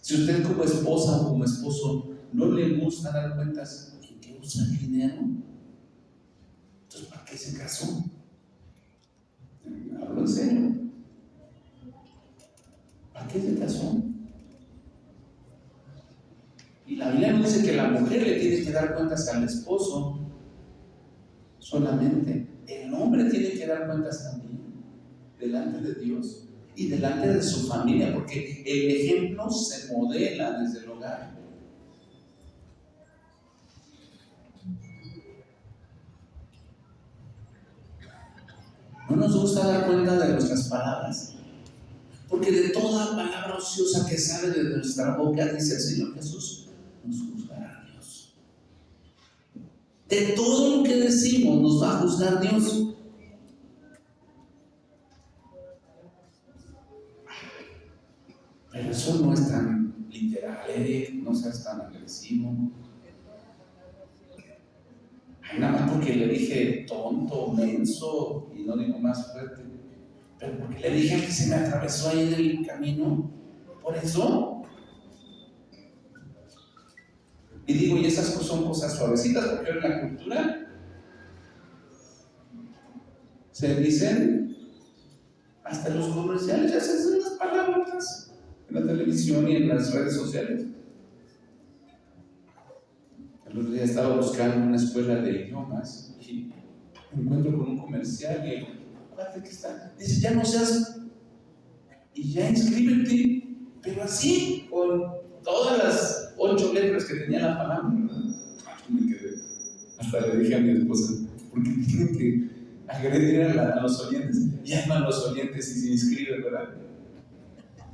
Si usted como esposa o como esposo no le gusta dar cuentas, ¿en qué usa el dinero? Entonces, ¿para qué se casó? Hablo en serio. ¿Para qué se casó? Y la Biblia no dice que la mujer le tiene que dar cuentas al esposo solamente. El hombre tiene que dar cuentas también delante de Dios y delante de su familia, porque el ejemplo se modela desde el hogar. No nos gusta dar cuenta de nuestras palabras, porque de toda palabra ociosa que sale de nuestra boca, dice el Señor Jesús, nos juzgará Dios. De todo lo que decimos nos va a juzgar Dios. Pero eso no es tan literal, no seas tan agresivo. Nada más porque le dije tonto, menso, y no digo más fuerte, pero porque le dije que se me atravesó ahí en el camino, por eso. Y digo, y esas son cosas suavecitas, porque en la cultura se dicen, hasta en los comerciales ya se hacen las palabras en la televisión y en las redes sociales. El otro día estaba buscando una escuela de idiomas y me encuentro con un comercial y el cuate que está, dice, ya no seas, y ya inscríbete, pero así, con todas las 8 letras que tenía la palabra. Me quedé, hasta le dije a mi esposa, porque tienen que agredir a los oyentes, llaman a los oyentes y se inscriben, ¿verdad?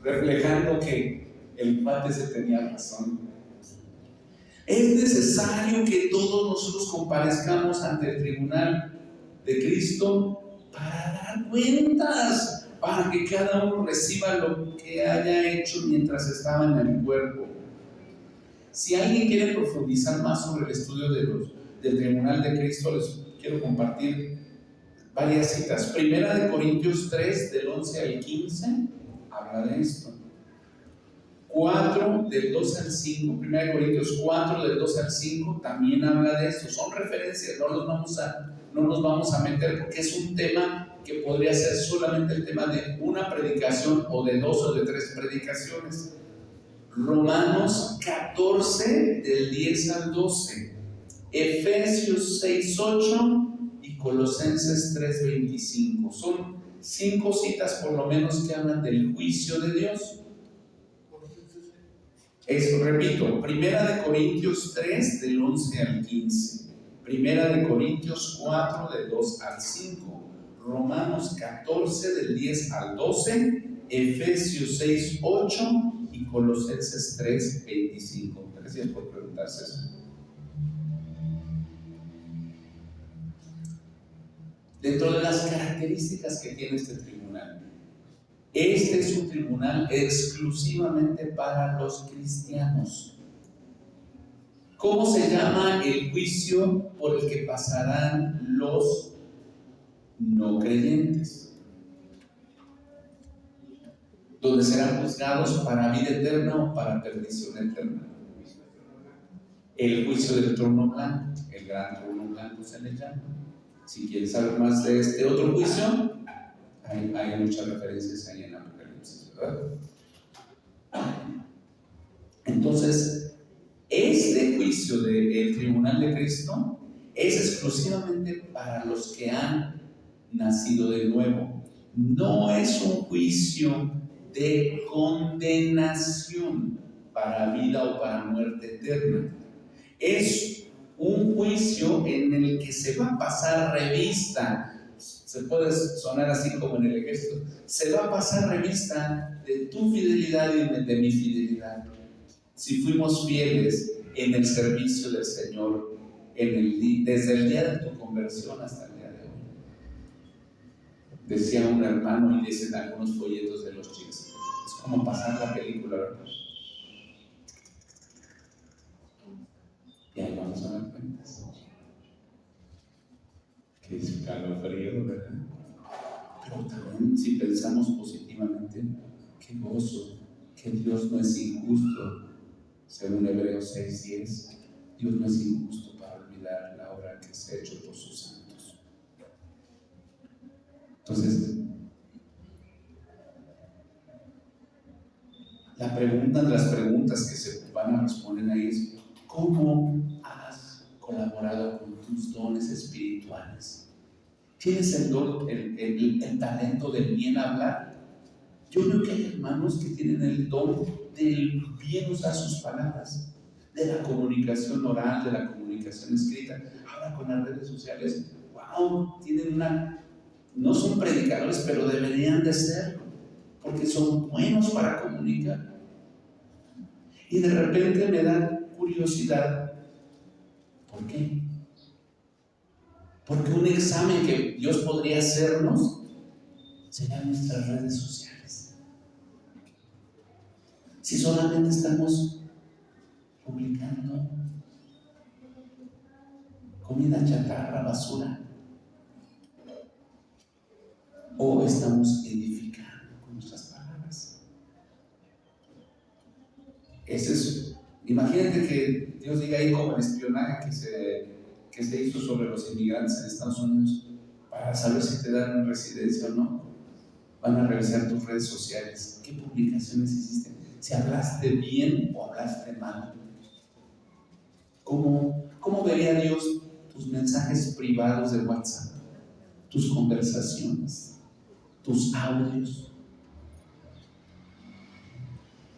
Reflejando que el cuate se tenía razón. Es necesario que todos nosotros comparezcamos ante el tribunal de Cristo para dar cuentas, para que cada uno reciba lo que haya hecho mientras estaba en el cuerpo. Si alguien quiere profundizar más sobre el estudio del tribunal de Cristo, les quiero compartir varias citas. Primera de Corintios 3, del 11 al 15, habla de esto. 4 del 2 al 5, 1 Corintios 4 del 2 al 5 también habla de esto. Son referencias, no nos vamos a meter porque es un tema que podría ser solamente el tema de una predicación o de 2 o de 3 predicaciones. Romanos 14 del 10 al 12, Efesios 6, 8 Colosenses 3:25. Son 5 citas por lo menos que hablan del juicio de Dios. Repito, Primera de Corintios 3 del 11 al 15, Primera de Corintios 4 del 2 al 5, Romanos 14 del 10 al 12, Efesios 6, 8 y Colosenses 3, 25. Gracias por preguntarse eso. Dentro de las características que tiene este tribunal, este es un tribunal exclusivamente para los cristianos. ¿Cómo se llama el juicio por el que pasarán los no creyentes? Donde serán juzgados para vida eterna o para perdición eterna. El juicio del trono blanco, el gran trono blanco se le llama. Si quieres saber más de este otro juicio, hay muchas referencias ahí en Apocalipsis, ¿verdad? Entonces, este juicio del tribunal de Cristo es exclusivamente para los que han nacido de nuevo. No es un juicio de condenación para vida o para muerte eterna. Es un juicio en el que se va a pasar revista. Se puede sonar así como en el ejército. Se va a pasar revista de tu fidelidad y de mi fidelidad. Si fuimos fieles en el servicio del Señor desde el día de tu conversión hasta el día de hoy. Decía un hermano, y dicen algunos folletos de los chicos, es como pasar la película, ¿verdad? Y ahí vamos a dar cuentas. Que es calofrío, ¿verdad? Pero también, si pensamos positivamente, qué gozo, que Dios no es injusto. Según Hebreos 6:10, Dios no es injusto para olvidar la obra que se ha hecho por sus santos. Entonces, una de las preguntas que se van a responder ahí es: ¿cómo has colaborado con tus dones espirituales? ¿Tienes el don, el talento del bien hablar? Yo veo que hay hermanos que tienen el don del bien usar sus palabras, de la comunicación oral, de la comunicación escrita. Ahora con las redes sociales, wow, no son predicadores, pero deberían de serlo, porque son buenos para comunicar. Y de repente me da curiosidad, ¿por qué? Porque un examen que Dios podría hacernos sería nuestras redes sociales. Si solamente estamos publicando comida chatarra, basura, o estamos edificando con nuestras palabras. Imagínate que Dios diga ahí como el espionaje que se hizo sobre los inmigrantes en Estados Unidos para saber si te dan residencia o no. Van a revisar tus redes sociales. ¿Qué publicaciones hiciste? Si hablaste bien o hablaste mal. ¿Cómo vería Dios tus mensajes privados de WhatsApp? Tus conversaciones, tus audios.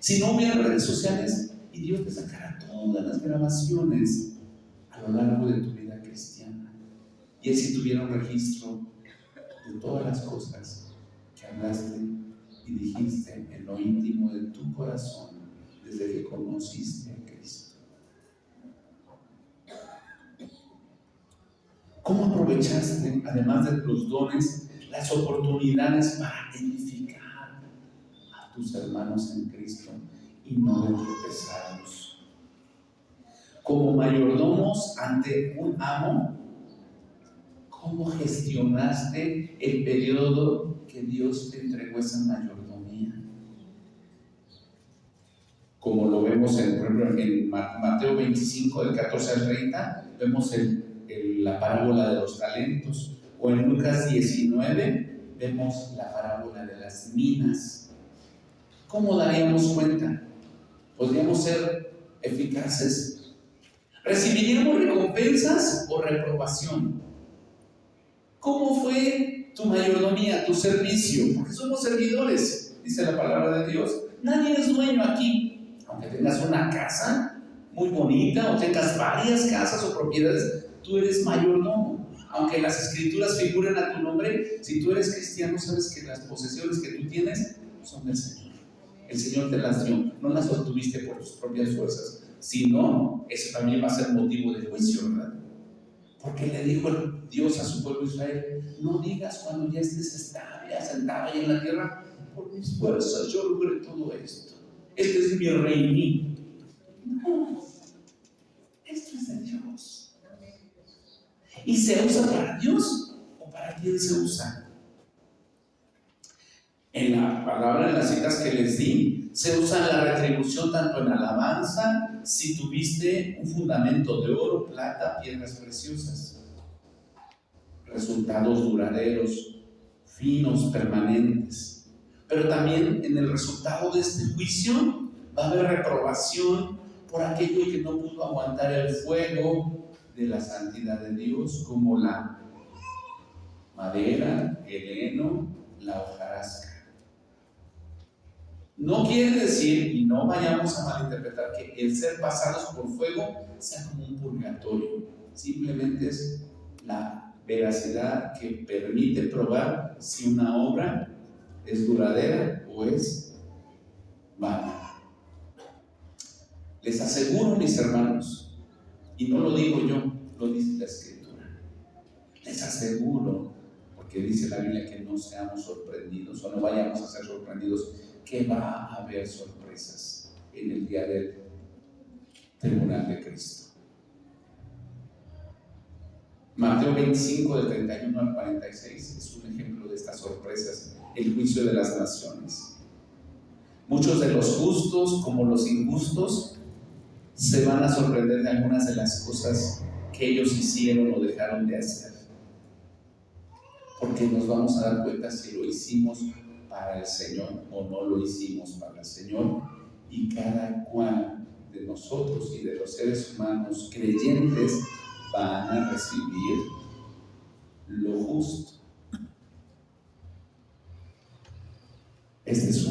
Si no hubiera redes sociales y Dios te sacara todas las grabaciones a lo largo de tu vida cristiana, y Él si tuviera un registro de todas las cosas que hablaste y dijiste en lo íntimo de tu corazón desde que conociste a Cristo. ¿Cómo aprovechaste, además de los dones, las oportunidades para edificar a tus hermanos en Cristo y no de tropezarlos? Como mayordomos ante un amo, ¿cómo gestionaste el periodo que Dios te entregó esa mayordomía? Como lo vemos en Mateo 25, del 14 al 30, vemos la parábola de los talentos, o en Lucas 19 vemos la parábola de las minas. ¿Cómo daríamos cuenta? ¿Podríamos ser eficaces? ¿Recibiríamos recompensas o reprobación? ¿Cómo fue tu mayordomía, tu servicio? Porque somos servidores, dice la palabra de Dios. Nadie es dueño aquí. Aunque tengas una casa muy bonita o tengas varias casas o propiedades, tú eres mayordomo. Aunque las escrituras figuren a tu nombre, si tú eres cristiano, sabes que las posesiones que tú tienes son del Señor. El Señor te las dio, no las obtuviste por tus propias fuerzas. Si no, eso también va a ser motivo de juicio, ¿verdad? Porque le dijo Dios a su pueblo Israel: no digas cuando ya estés estable, asentado ahí en la tierra, por mis fuerzas yo logré todo esto. Este es mi reino. No, esto es de Dios. ¿Y se usa para Dios o para quién se usa? En la palabra, en las citas que les di, se usa la retribución tanto en alabanza, si tuviste un fundamento de oro, plata, piedras preciosas, resultados duraderos, finos, permanentes. Pero también en el resultado de este juicio va a haber reprobación por aquello que no pudo aguantar el fuego de la santidad de Dios, como la madera, el heno, la hojarasca. No quiere decir, y no vayamos a malinterpretar, que el ser pasados por fuego sea como un purgatorio. Simplemente es la veracidad que permite probar si una obra es duradera o es vana. Les aseguro, mis hermanos, y no lo digo yo, lo dice la Escritura, les aseguro, porque dice la Biblia que no seamos sorprendidos o no vayamos a ser sorprendidos, que va a haber sorpresas en el día del tribunal de Cristo. Mateo 25, del 31 al 46, es un ejemplo de estas sorpresas, el juicio de las naciones. Muchos de los justos, como los injustos, se van a sorprender de algunas de las cosas que ellos hicieron o dejaron de hacer. Porque nos vamos a dar cuenta si lo hicimos para el Señor o no lo hicimos para el Señor, y cada cual de nosotros y de los seres humanos creyentes van a recibir lo justo. Este es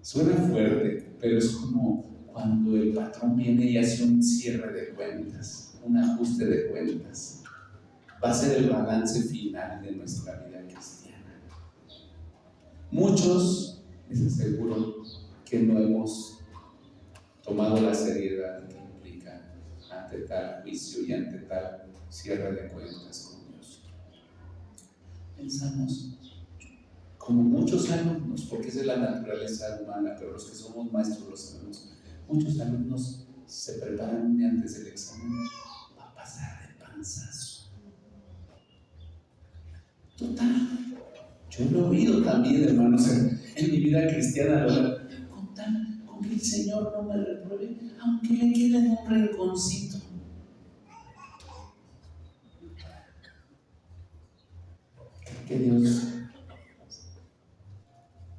suena fuerte, pero es como cuando el patrón viene y hace un cierre de cuentas, un ajuste de cuentas. Va a ser el balance final de nuestra vida cristiana. Muchos, les aseguro, que no hemos tomado la seriedad que implica ante tal juicio y ante tal cierre de cuentas con Dios. Pensamos, como muchos alumnos, porque esa es la naturaleza humana, pero los que somos maestros lo sabemos, muchos alumnos se preparan un día antes del examen, va a pasar de panzazo. Total, yo lo he oído también, hermanos, en mi vida cristiana, con que el Señor no me repruebe, aunque le quede en un rinconcito. Que Dios,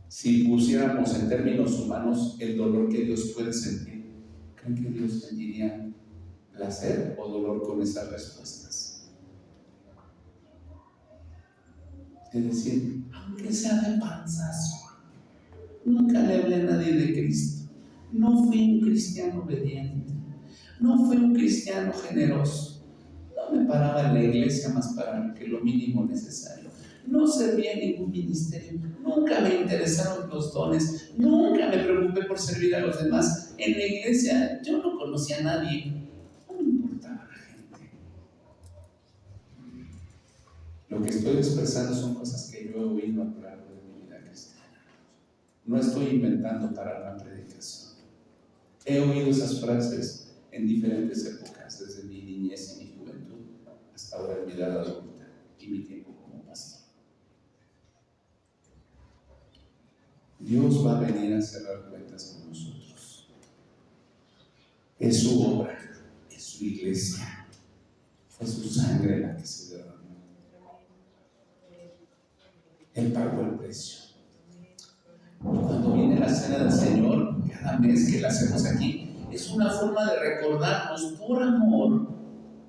si pusiéramos en términos humanos el dolor que Dios puede sentir, ¿creen que Dios sentiría placer o dolor con esas respuestas? Es decir, aunque sea de panzazo, nunca le hablé a nadie de Cristo, no fui un cristiano obediente, no fui un cristiano generoso, no me paraba en la iglesia más para que lo mínimo necesario, no servía en ningún ministerio, nunca me interesaron los dones, nunca me preocupé por servir a los demás. En la iglesia yo no conocía a nadie, no me importaba la gente. Lo que estoy expresando son cosas que yo he oído a lo largo de mi vida cristiana. No estoy inventando para una predicación. He oído esas frases en diferentes épocas, desde mi niñez y mi juventud hasta ahora en mi edad adulta y mi tiempo como pastor. Dios va a venir a cerrar cuentas con nosotros. Es su obra, es su iglesia, fue su sangre la que se derramó. Él pagó el precio. Cuando viene la cena del Señor, cada mes que la hacemos aquí, es una forma de recordarnos por amor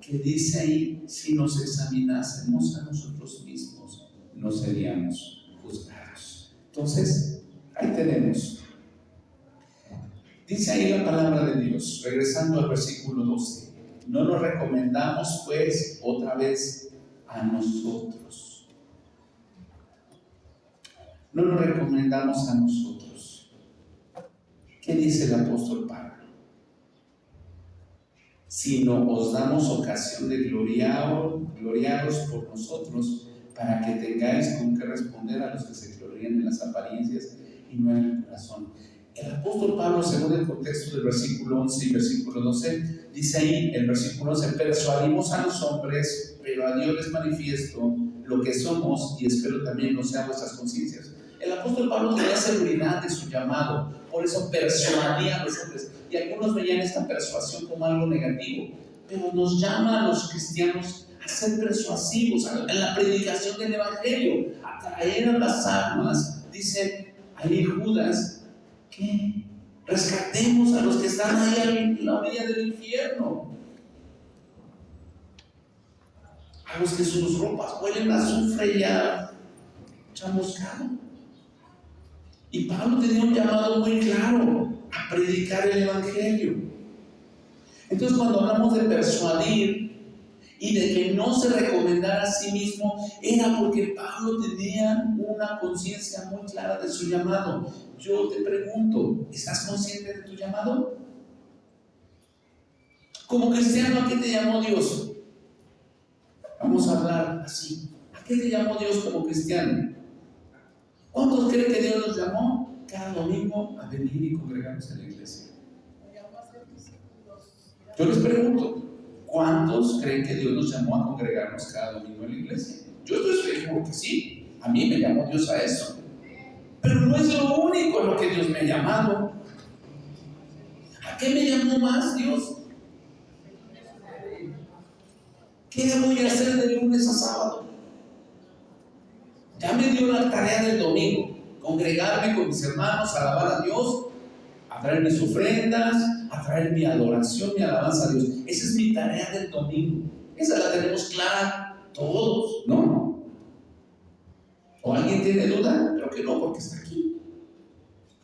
que dice ahí, si nos examinásemos a nosotros mismos, no seríamos juzgados. Entonces, ahí tenemos. Dice ahí la palabra de Dios, regresando al versículo 12, no nos recomendamos pues otra vez a nosotros. No nos recomendamos a nosotros. ¿Qué dice el apóstol Pablo? Sino os damos ocasión de gloriaros por nosotros, para que tengáis con qué responder a los que se glorían en las apariencias y no en el corazón. El apóstol Pablo, según el contexto del versículo 11 y versículo 12, dice ahí, el versículo 11, persuadimos a los hombres, pero a Dios les manifiesto lo que somos, y espero también no sean vuestras conciencias. El apóstol Pablo tenía seguridad de su llamado, por eso persuadía a los hombres, y algunos veían esta persuasión como algo negativo, pero nos llama a los cristianos a ser persuasivos en la predicación del evangelio, a traer a las almas. Dice ahí Judas que rescatemos a los que están ahí en la orilla del infierno, a los que sus ropas huelen a azufre y a chamuscado. Y Pablo tenía un llamado muy claro a predicar el evangelio. Entonces, cuando hablamos de persuadir y de que no se recomendara a sí mismo, era porque Pablo tenía una conciencia muy clara de su llamado. Yo te pregunto, ¿estás consciente de tu llamado? Como cristiano, ¿a qué te llamó Dios? Vamos a hablar así. ¿A qué te llamó Dios como cristiano? ¿Cuántos creen que Dios nos llamó cada domingo a venir y congregarnos en la iglesia? Yo les pregunto, ¿cuántos creen que Dios nos llamó a congregarnos cada domingo en la iglesia? Yo estoy seguro que sí. A mí me llamó Dios a eso. Pero no es lo único a lo que Dios me ha llamado. ¿A qué me llamó más Dios? ¿Qué voy a hacer de lunes a sábado? Ya me dio la tarea del domingo, congregarme con mis hermanos, alabar a Dios, a traer mis ofrendas, a traer mi adoración, mi alabanza a Dios. Esa es mi tarea del domingo. Esa la tenemos clara todos, ¿no? ¿O alguien tiene duda? Creo que no, porque está aquí.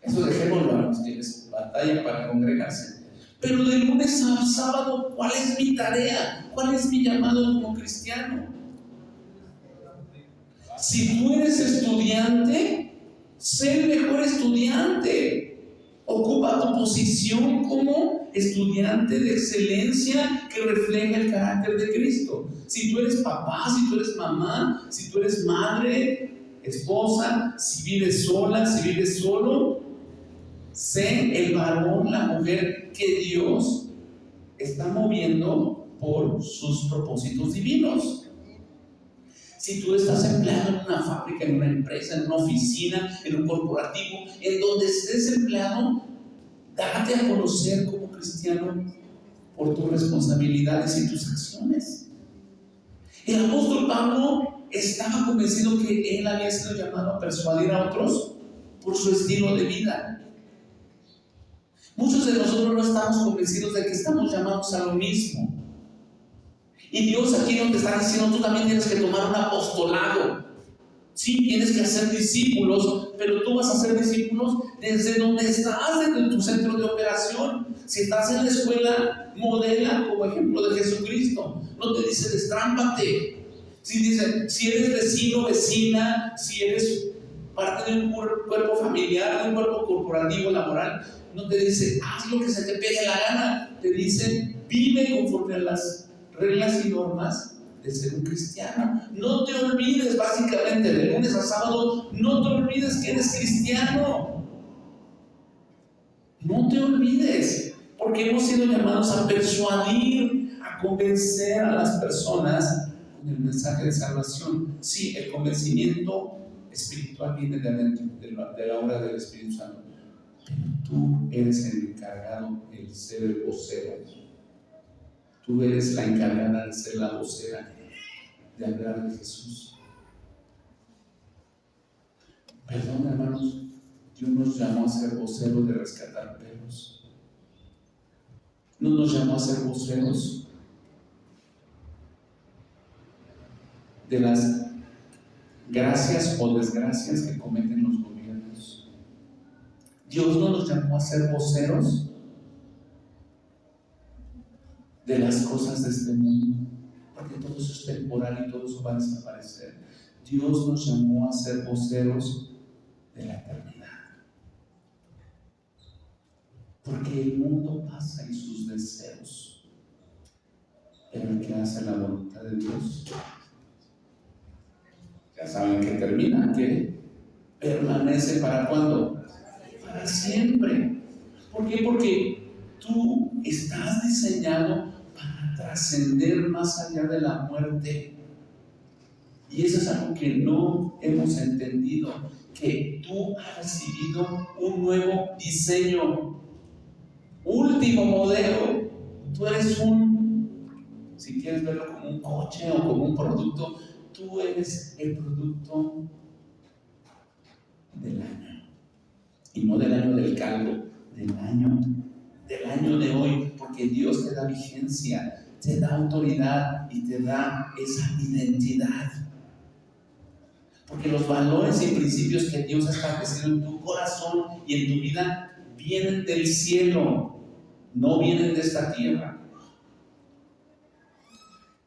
Eso dejémoslo a los que les batallan para congregarse. Pero de lunes a sábado, ¿cuál es mi tarea? ¿Cuál es mi llamado como cristiano? Si tú eres estudiante, sé el mejor estudiante. Ocupa tu posición como estudiante de excelencia que refleja el carácter de Cristo. Si tú eres papá, si tú eres mamá, si tú eres madre, esposa, si vives sola, si vives solo, sé el varón, la mujer que Dios está moviendo por sus propósitos divinos. Si tú estás empleado en una fábrica, en una empresa, en una oficina, en un corporativo, en donde estés empleado, date a conocer como cristiano por tus responsabilidades y tus acciones. El apóstol Pablo estaba convencido que él había sido llamado a persuadir a otros por su estilo de vida. Muchos de nosotros no estamos convencidos de que estamos llamados a lo mismo. Y Dios aquí no te está diciendo, tú también tienes que tomar un apostolado. Sí, tienes que hacer discípulos, pero tú vas a hacer discípulos desde donde estás, desde tu centro de operación. Si estás en la escuela, modela como ejemplo de Jesucristo. No te dice destrámpate. Si eres vecino, vecina, si eres parte de un cuerpo familiar, de un cuerpo corporativo, laboral, no te dice haz lo que se te pegue la gana. Te dice vive conforme a las reglas y normas de ser un cristiano. No te olvides, básicamente, de lunes a sábado, no te olvides que eres cristiano. No te olvides, porque hemos sido llamados a persuadir, a convencer a las personas con el mensaje de salvación. Sí, el convencimiento espiritual viene de adentro, de la obra del Espíritu Santo. Pero tú eres el encargado, el ser el vocero. Tú eres la encargada de ser la vocera, de hablar de Jesús. Perdón, hermanos, Dios nos llamó a ser voceros de rescatar perros. No nos llamó a ser voceros de las gracias o desgracias que cometen los gobiernos. Dios no nos llamó a ser voceros de las cosas de este mundo, porque todo eso es temporal y todo eso va a desaparecer. Dios nos llamó a ser voceros de la eternidad. Porque el mundo pasa y sus deseos, pero el que hace la voluntad de Dios, ya saben que termina, que permanece ¿para cuándo? Para siempre. ¿Por qué? Porque tú estás diseñado para trascender más allá de la muerte. Y eso es algo que no hemos entendido, que tú has recibido un nuevo diseño, último modelo. Tú eres si quieres verlo como un coche o como un producto, tú eres el producto del año. Y no del año del caldo, del año de hoy, porque Dios te da vigencia, te da autoridad y te da esa identidad. Porque los valores y principios que Dios ha establecido en tu corazón y en tu vida vienen del cielo, no vienen de esta tierra.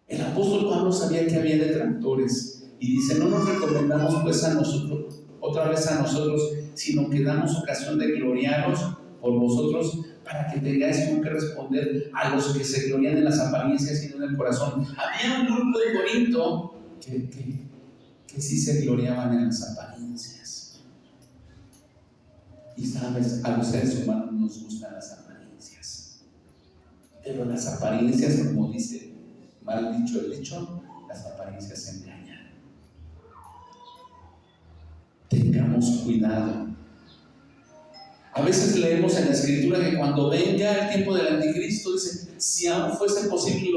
El apóstol Pablo sabía que había detractores y dice: no nos recomendamos pues a nosotros, otra vez a nosotros, sino que damos ocasión de gloriaros por vosotros, para que tengáis con qué responder a los que se glorian en las apariencias y no en el corazón. Había un grupo de Corinto que sí se gloriaban en las apariencias. Y sabes, a los seres humanos nos gustan las apariencias, pero las apariencias, como dice mal dicho el dicho, las apariencias engañan. Tengamos cuidado. A veces leemos en la Escritura que cuando venga el tiempo del anticristo, dice: si aún fuese posible,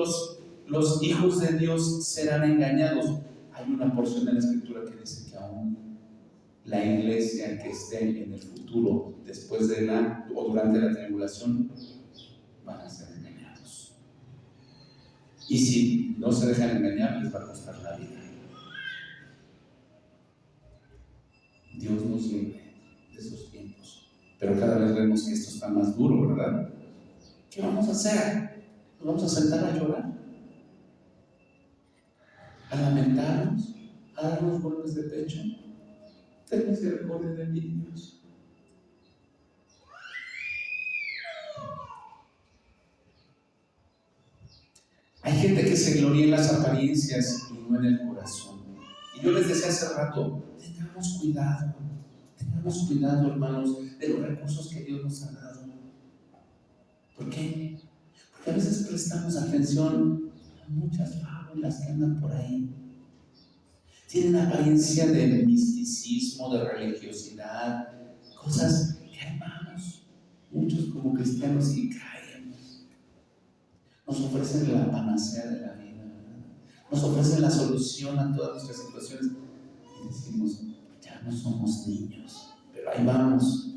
los hijos de Dios serán engañados. Hay una porción de la Escritura que dice que aún la iglesia que esté en el futuro, después de o durante la tribulación, van a ser engañados. Y si no se dejan engañar, les va a costar la vida. Dios nos libre de esos tiempos. Pero cada vez vemos que esto está más duro, ¿verdad? ¿Qué vamos a hacer? ¿Nos vamos a sentar a llorar? ¿A lamentarnos? ¿A darnos golpes de pecho? Ten misericordia de mí, Dios. Hay gente que se gloria en las apariencias y no en el corazón. Y yo les decía hace rato: tengamos cuidado, hermanos, de los recursos que Dios nos ha dado. ¿Por qué? Porque a veces prestamos atención a muchas fábulas que andan por ahí. Tienen apariencia de misticismo, de religiosidad, cosas que amamos. Muchos como cristianos y caemos. Nos ofrecen la panacea de la vida, ¿verdad? Nos ofrecen la solución a todas nuestras situaciones y decimos: ya no somos niños, pero ahí vamos.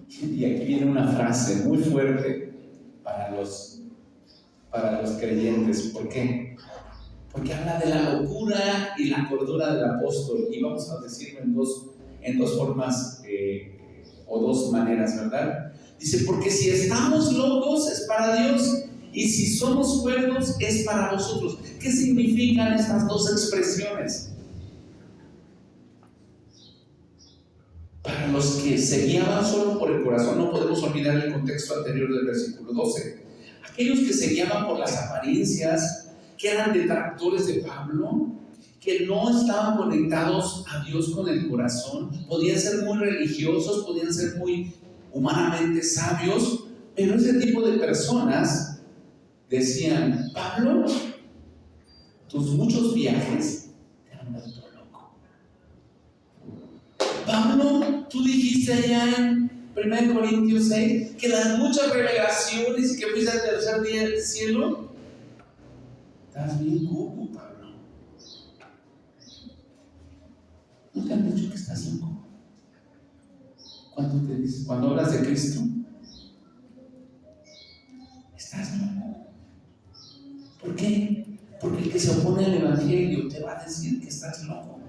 Y aquí viene una frase muy fuerte para los creyentes. ¿Por qué? Porque habla de la locura y la cordura del apóstol, y vamos a decirlo en dos formas o dos maneras, ¿verdad? Dice: porque si estamos locos es para Dios, y si somos cuerdos es para vosotros. ¿Qué significan estas dos expresiones? Para los que se guiaban solo por el corazón, no podemos olvidar el contexto anterior del versículo 12. Aquellos que se guiaban por las apariencias, que eran detractores de Pablo, que no estaban conectados a Dios con el corazón, podían ser muy religiosos, podían ser muy humanamente sabios, pero ese tipo de personas decían: Pablo, tus muchos viajes te han vuelto loco. Pablo, tú dijiste allá en 1 Corintios 6 que las muchas revelaciones y que fuiste al tercer día del cielo. Estás bien cuco, Pablo. ¿No te han dicho que estás loco? Cuando hablas de Cristo, estás loco. ¿Por te va a decir que estás loco.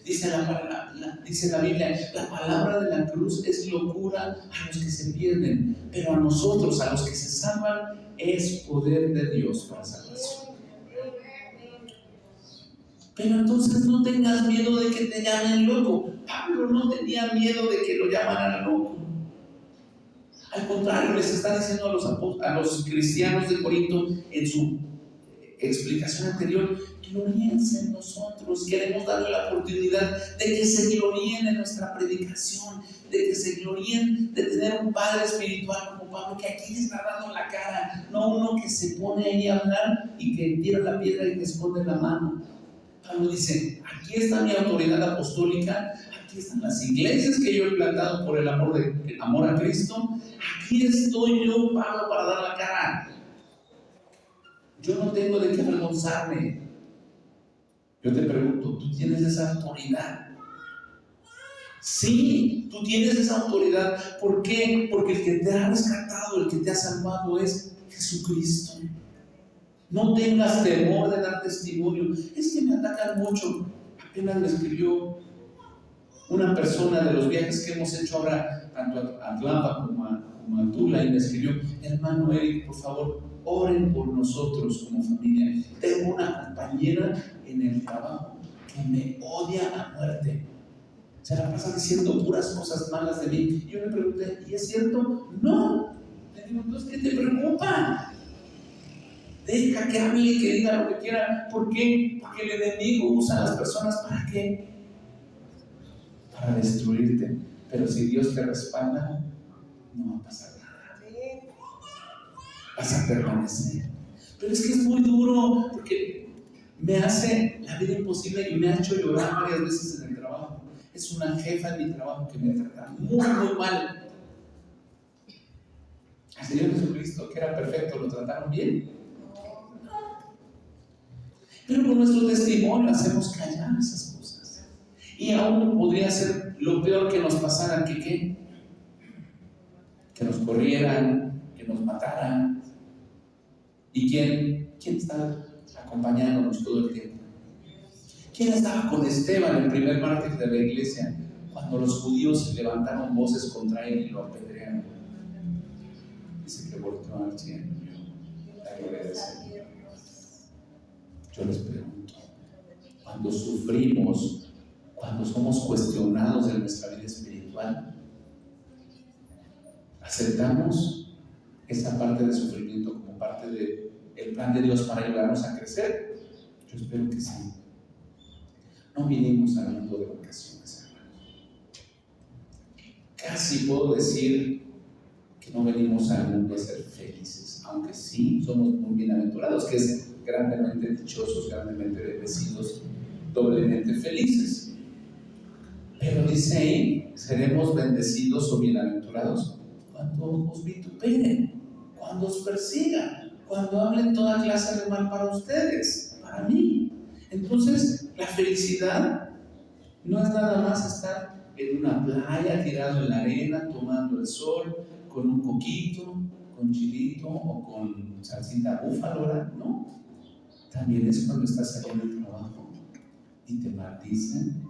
Dice la Biblia, la palabra de la cruz es locura a los que se pierden, pero a nosotros, a los que se salvan, es poder de Dios para salvación. Pero entonces no tengas miedo de que te llamen loco. Pablo no tenía miedo de que lo llamaran loco. Al contrario, les está diciendo a los cristianos de Corinto en su explicación anterior: gloríense en nosotros. Queremos darle la oportunidad de que se gloríen en nuestra predicación, de que se gloríen de tener un padre espiritual como Pablo, que aquí está dando la cara, no uno que se pone ahí a hablar y que tira la piedra y le esconde la mano. Pablo dice: aquí está mi autoridad apostólica, aquí están las iglesias que yo he plantado por el amor a Cristo, aquí estoy yo, Pablo, para dar la cara. Yo no tengo de qué avergonzarme. Yo te pregunto, ¿tú tienes esa autoridad? Sí, tú tienes esa autoridad. ¿Por qué? Porque el que te ha rescatado, el que te ha salvado es Jesucristo. No tengas temor de dar testimonio. Es que me atacan mucho. Apenas me escribió una persona de los viajes que hemos hecho ahora, tanto a Atlanta como a Tula, y me escribió: hermano Eric, por favor, oren por nosotros como familia. Tengo una compañera en el trabajo que me odia a muerte. Se la pasa diciendo puras cosas malas de mí. Y yo le pregunté: ¿y es cierto? No. Le digo: entonces, ¿qué te preocupa? Deja que hable y que diga lo que quiera. ¿Por qué? Porque el enemigo usa a las personas ¿para qué? Para destruirte. Pero si Dios te respalda, no va a pasar nada. Vas a permanecer. Pero es que es muy duro, porque me hace la vida imposible y me ha hecho llorar varias veces en el trabajo. Es una jefa en mi trabajo que me trata muy mal. Al Señor Jesucristo, que era perfecto, ¿lo trataron bien? Pero con nuestro testimonio hacemos callar esas cosas. Y aún podría ser lo peor que nos pasara, que ¿qué? Que nos corrieran, que nos mataran. ¿Y quién está acompañándonos todo el tiempo? ¿Quién estaba con Esteban, el primer mártir de la iglesia, cuando los judíos levantaron voces contra él y lo apedrearon? Dice que volteó al cielo y la gloria del Señor. Yo les pregunto, cuando sufrimos, cuando somos cuestionados en nuestra vida espiritual, ¿aceptamos esa parte de sufrimiento como parte del plan de Dios para ayudarnos a crecer? Yo espero que sí. No vinimos al mundo de vacaciones, hermanos. Casi puedo decir que no venimos al mundo a ser felices, aunque sí somos muy bienaventurados, que es grandemente dichosos, grandemente bendecidos, doblemente felices. Pero dice ahí: seremos bendecidos o bienaventurados cuando os vituperen, cuando os persigan, cuando hablen toda clase de mal para ustedes, para mí. Entonces, la felicidad no es nada más estar en una playa, tirado en la arena, tomando el sol, con un coquito, con chilito o con salsita búfalo, ¿verdad? No. También es cuando estás saliendo del trabajo y te maldicen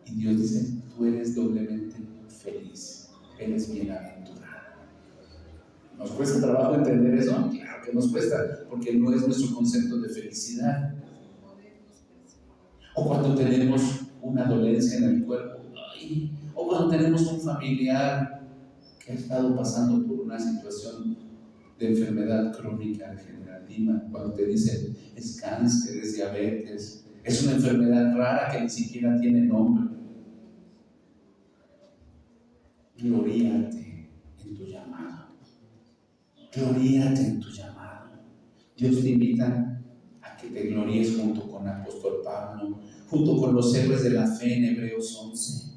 y Dios dice: tú eres doblemente feliz, eres bienaventurado. ¿Nos cuesta trabajo entender eso? Claro que nos cuesta, porque no es nuestro concepto de felicidad. O cuando tenemos una dolencia en el cuerpo, o cuando tenemos un familiar que ha estado pasando por una situación de enfermedad crónica degenerativa, cuando te dicen es cáncer, es diabetes, es una enfermedad rara que ni siquiera tiene nombre. Gloríate en tu llamado. Gloríate en tu llamado. Dios te invita a que te gloríes junto con el apóstol Pablo, junto con los héroes de la fe en Hebreos 11.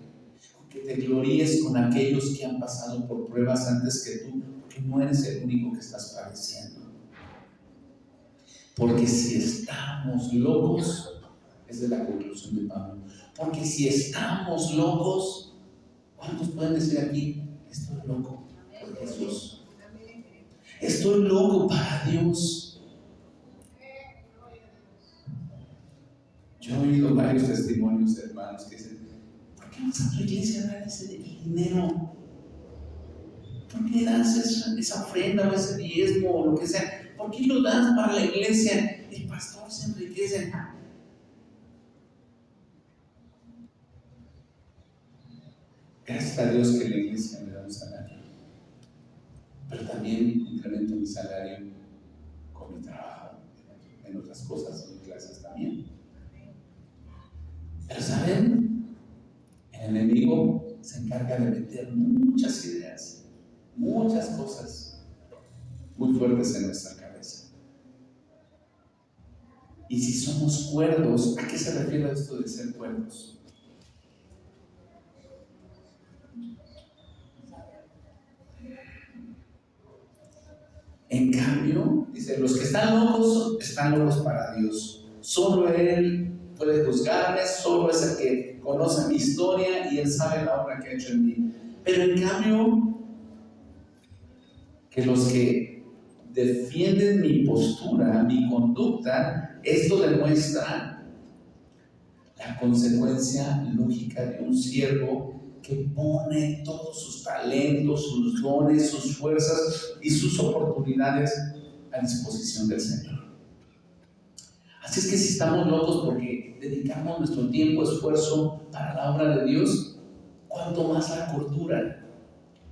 Que te gloríes con aquellos que han pasado por pruebas antes que tú, porque no eres el único que estás padeciendo. Porque si estamos locos, esa es la conclusión de Pablo, porque si estamos locos, ¿cuántos pueden decir aquí: estoy loco por Jesús? Estoy loco para Dios. Yo oído varios testimonios de hermanos que dicen, ¿por qué vas a tu iglesia a dar ese dinero? ¿Por qué das esa ofrenda o ese diezmo o lo que sea? ¿Por qué lo das para la iglesia? El pastor se enriquece. Gracias a Dios que la iglesia me da un salario, pero también incremento mi salario con mi trabajo, en otras cosas, en clases también. Pero ¿saben? El enemigo se encarga de meter muchas ideas, muchas cosas muy fuertes en nuestra cabeza. Y si somos cuerdos, ¿a qué se refiere esto de ser cuerdos? En cambio, dice, los que están locos para Dios. Solo Él puede juzgarme, solo es el que conoce mi historia y Él sabe la obra que ha hecho en mí. Pero en cambio, que los que defienden mi postura, mi conducta, esto demuestra la consecuencia lógica de un siervo que pone todos sus talentos, sus dones, sus fuerzas y sus oportunidades a disposición del Señor. Así es que si estamos locos porque dedicamos nuestro tiempo, esfuerzo para la obra de Dios, ¿cuánto más la cordura?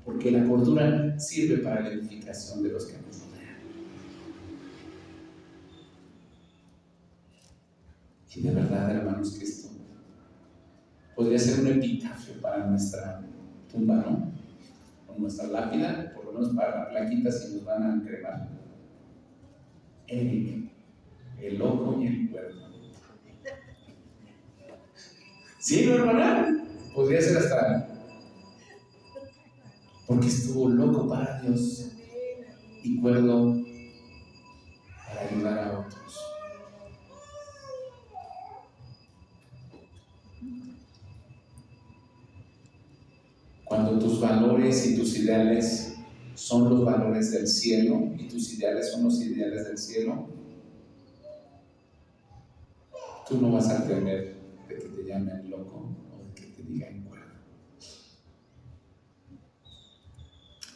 Porque la cordura sirve para la edificación de los que nos rodean. Y de verdad, hermanos, que esto podría ser un epitafio para nuestra tumba, ¿no? O nuestra lápida, por lo menos para la plaquita si nos van a cremar. Eric, el loco y el cuerdo. ¿Sí, no, hermana? Podría ser hasta porque estuvo loco para Dios y cuerdo para ayudar a otros. Cuando tus valores y tus ideales son los valores del cielo y tus ideales son los ideales del cielo, tú no vas a temer de que te llamen loco o de que te digan cuerdo.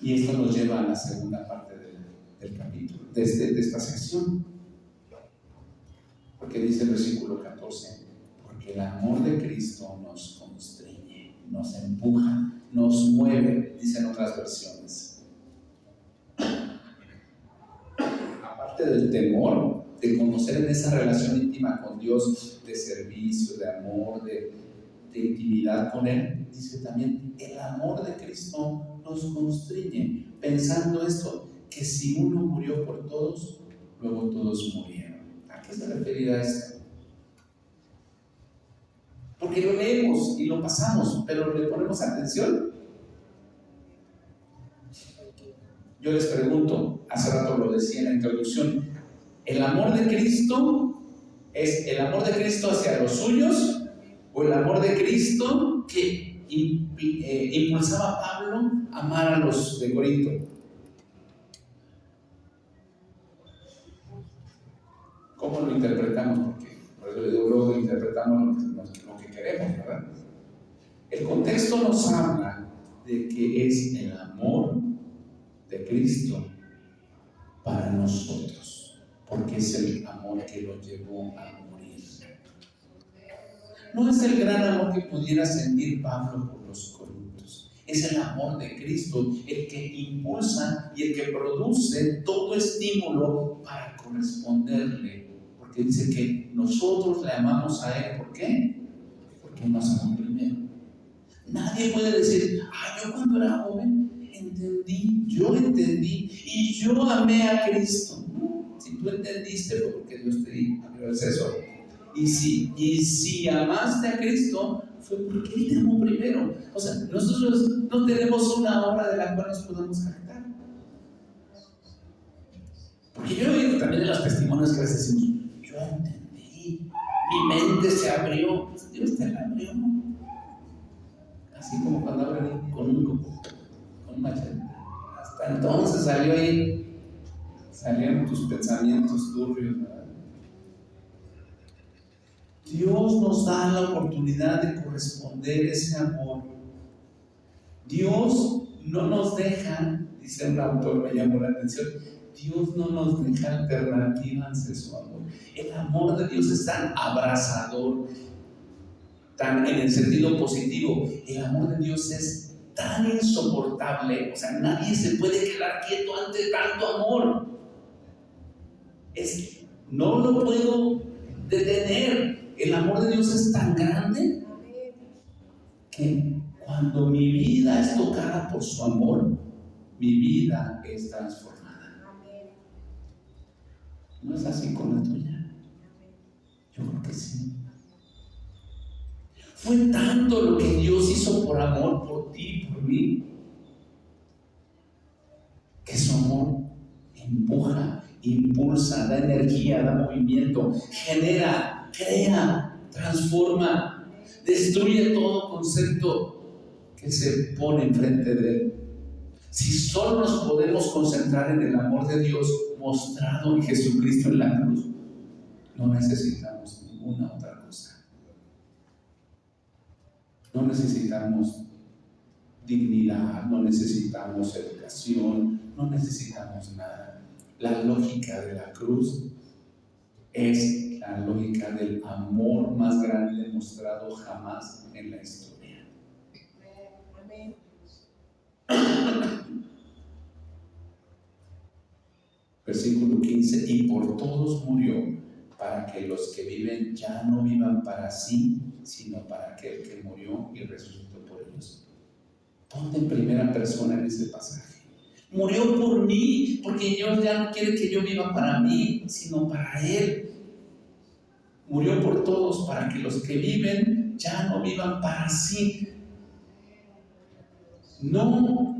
Y esto nos lleva a la segunda parte del capítulo, de esta sección. Porque dice el versículo 14, porque el amor de Cristo nos constriñe, nos empuja, nos mueve, dicen otras versiones. Aparte del temor, de conocer en esa relación íntima con Dios, de servicio, de amor, de intimidad con Él, dice también, el amor de Cristo nos constriñe, pensando esto, que si uno murió por todos, luego todos murieron. ¿A qué se referirá esto? Porque lo leemos y lo pasamos, pero ¿le ponemos atención? Yo les pregunto, hace rato lo decía en la introducción, ¿el amor de Cristo es el amor de Cristo hacia los suyos o el amor de Cristo que impulsaba a Pablo a amar a los de Corinto? ¿Cómo lo interpretamos? Porque por eso luego interpretamos lo que queremos, ¿verdad? El contexto nos habla de que es el amor de Cristo para nosotros, porque es el amor que lo llevó a morir. No es el gran amor que pudiera sentir Pablo por los corintios, es el amor de Cristo el que impulsa y el que produce todo estímulo para corresponderle, porque dice que nosotros le amamos a Él. ¿Por qué? Porque nos amó primero. Nadie puede decir, yo cuando era joven yo entendí y yo amé a Cristo. Si tú entendiste fue porque Dios te abrió el acceso. Y si amaste a Cristo fue porque Él te amó primero. O sea, nosotros no tenemos una obra de la cual nos podamos jactar. Porque yo he oído también de los testimonios que a veces decimos, yo entendí, mi mente se abrió. Pues Dios te la abrió. Así como cuando abren con un machete. Hasta entonces salieron tus pensamientos turbios, ¿verdad? Dios nos da la oportunidad de corresponder ese amor. Dios no nos deja, dice un autor, me llamó la atención, Dios no nos deja alternativas de su amor. El amor de Dios es tan abrazador, tan en el sentido positivo. El amor de Dios es tan insoportable, o sea, nadie se puede quedar quieto ante tanto amor. No lo puedo detener. El amor de Dios es tan grande que cuando mi vida es tocada por su amor, mi vida es transformada. ¿No es así con la tuya? Yo creo que sí. Fue tanto lo que Dios hizo por amor, por ti, por mí, que su amor empuja, impulsa, da energía, da movimiento, genera, crea, transforma, destruye todo concepto que se pone enfrente de él. Si solo nos podemos concentrar en el amor de Dios mostrado en Jesucristo en la cruz, no necesitamos ninguna otra cosa. No necesitamos dignidad, no necesitamos educación, no necesitamos nada. La lógica de la cruz es la lógica del amor más grande mostrado jamás en la historia. Amén. Versículo 15, y por todos murió, para que los que viven ya no vivan para sí, sino para aquel que murió y resucitó por ellos. Ponte en primera persona en ese pasaje. Murió por mí, porque Dios ya no quiere que yo viva para mí, sino para Él. Murió por todos, para que los que viven ya no vivan para sí. No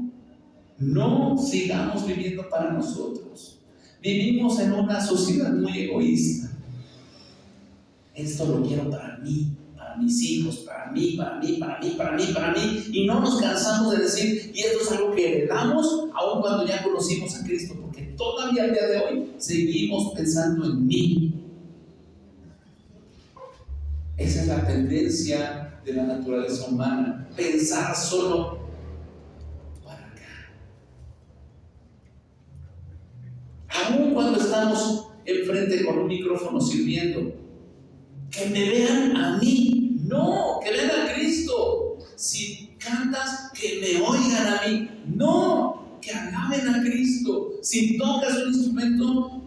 sigamos viviendo para nosotros. Vivimos en una sociedad muy egoísta. Esto lo quiero para mí, para mis hijos, para mí, y no nos cansamos de decir, y esto es algo que heredamos aun cuando ya conocimos a Cristo, porque todavía al día de hoy seguimos pensando en mí. Esa es la tendencia de la naturaleza humana, pensar solo para acá. Aun cuando estamos enfrente con un micrófono sirviendo, que me vean a mí, no, que vean a Cristo. Si cantas, que me oigan a mí, no, que alaben a Cristo. Si tocas un instrumento,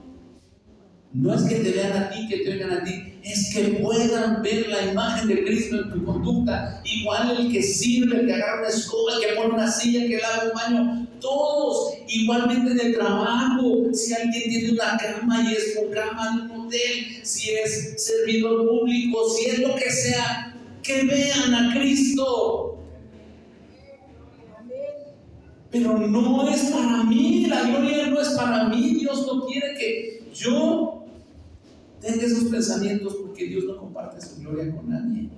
no es que te vean a ti, que te oigan a ti, es que puedan ver la imagen de Cristo en tu conducta. Igual el que sirve, el que agarra una escoba, el que pone una silla, el que lava un baño, todos, igualmente en el trabajo. Si alguien tiene una cama y es con cama de un hotel, si es servidor público, si es lo que sea, que vean a Cristo. Pero no es para mí, la gloria no es para mí. Dios no quiere que yo tenga esos pensamientos, porque Dios no comparte su gloria con nadie.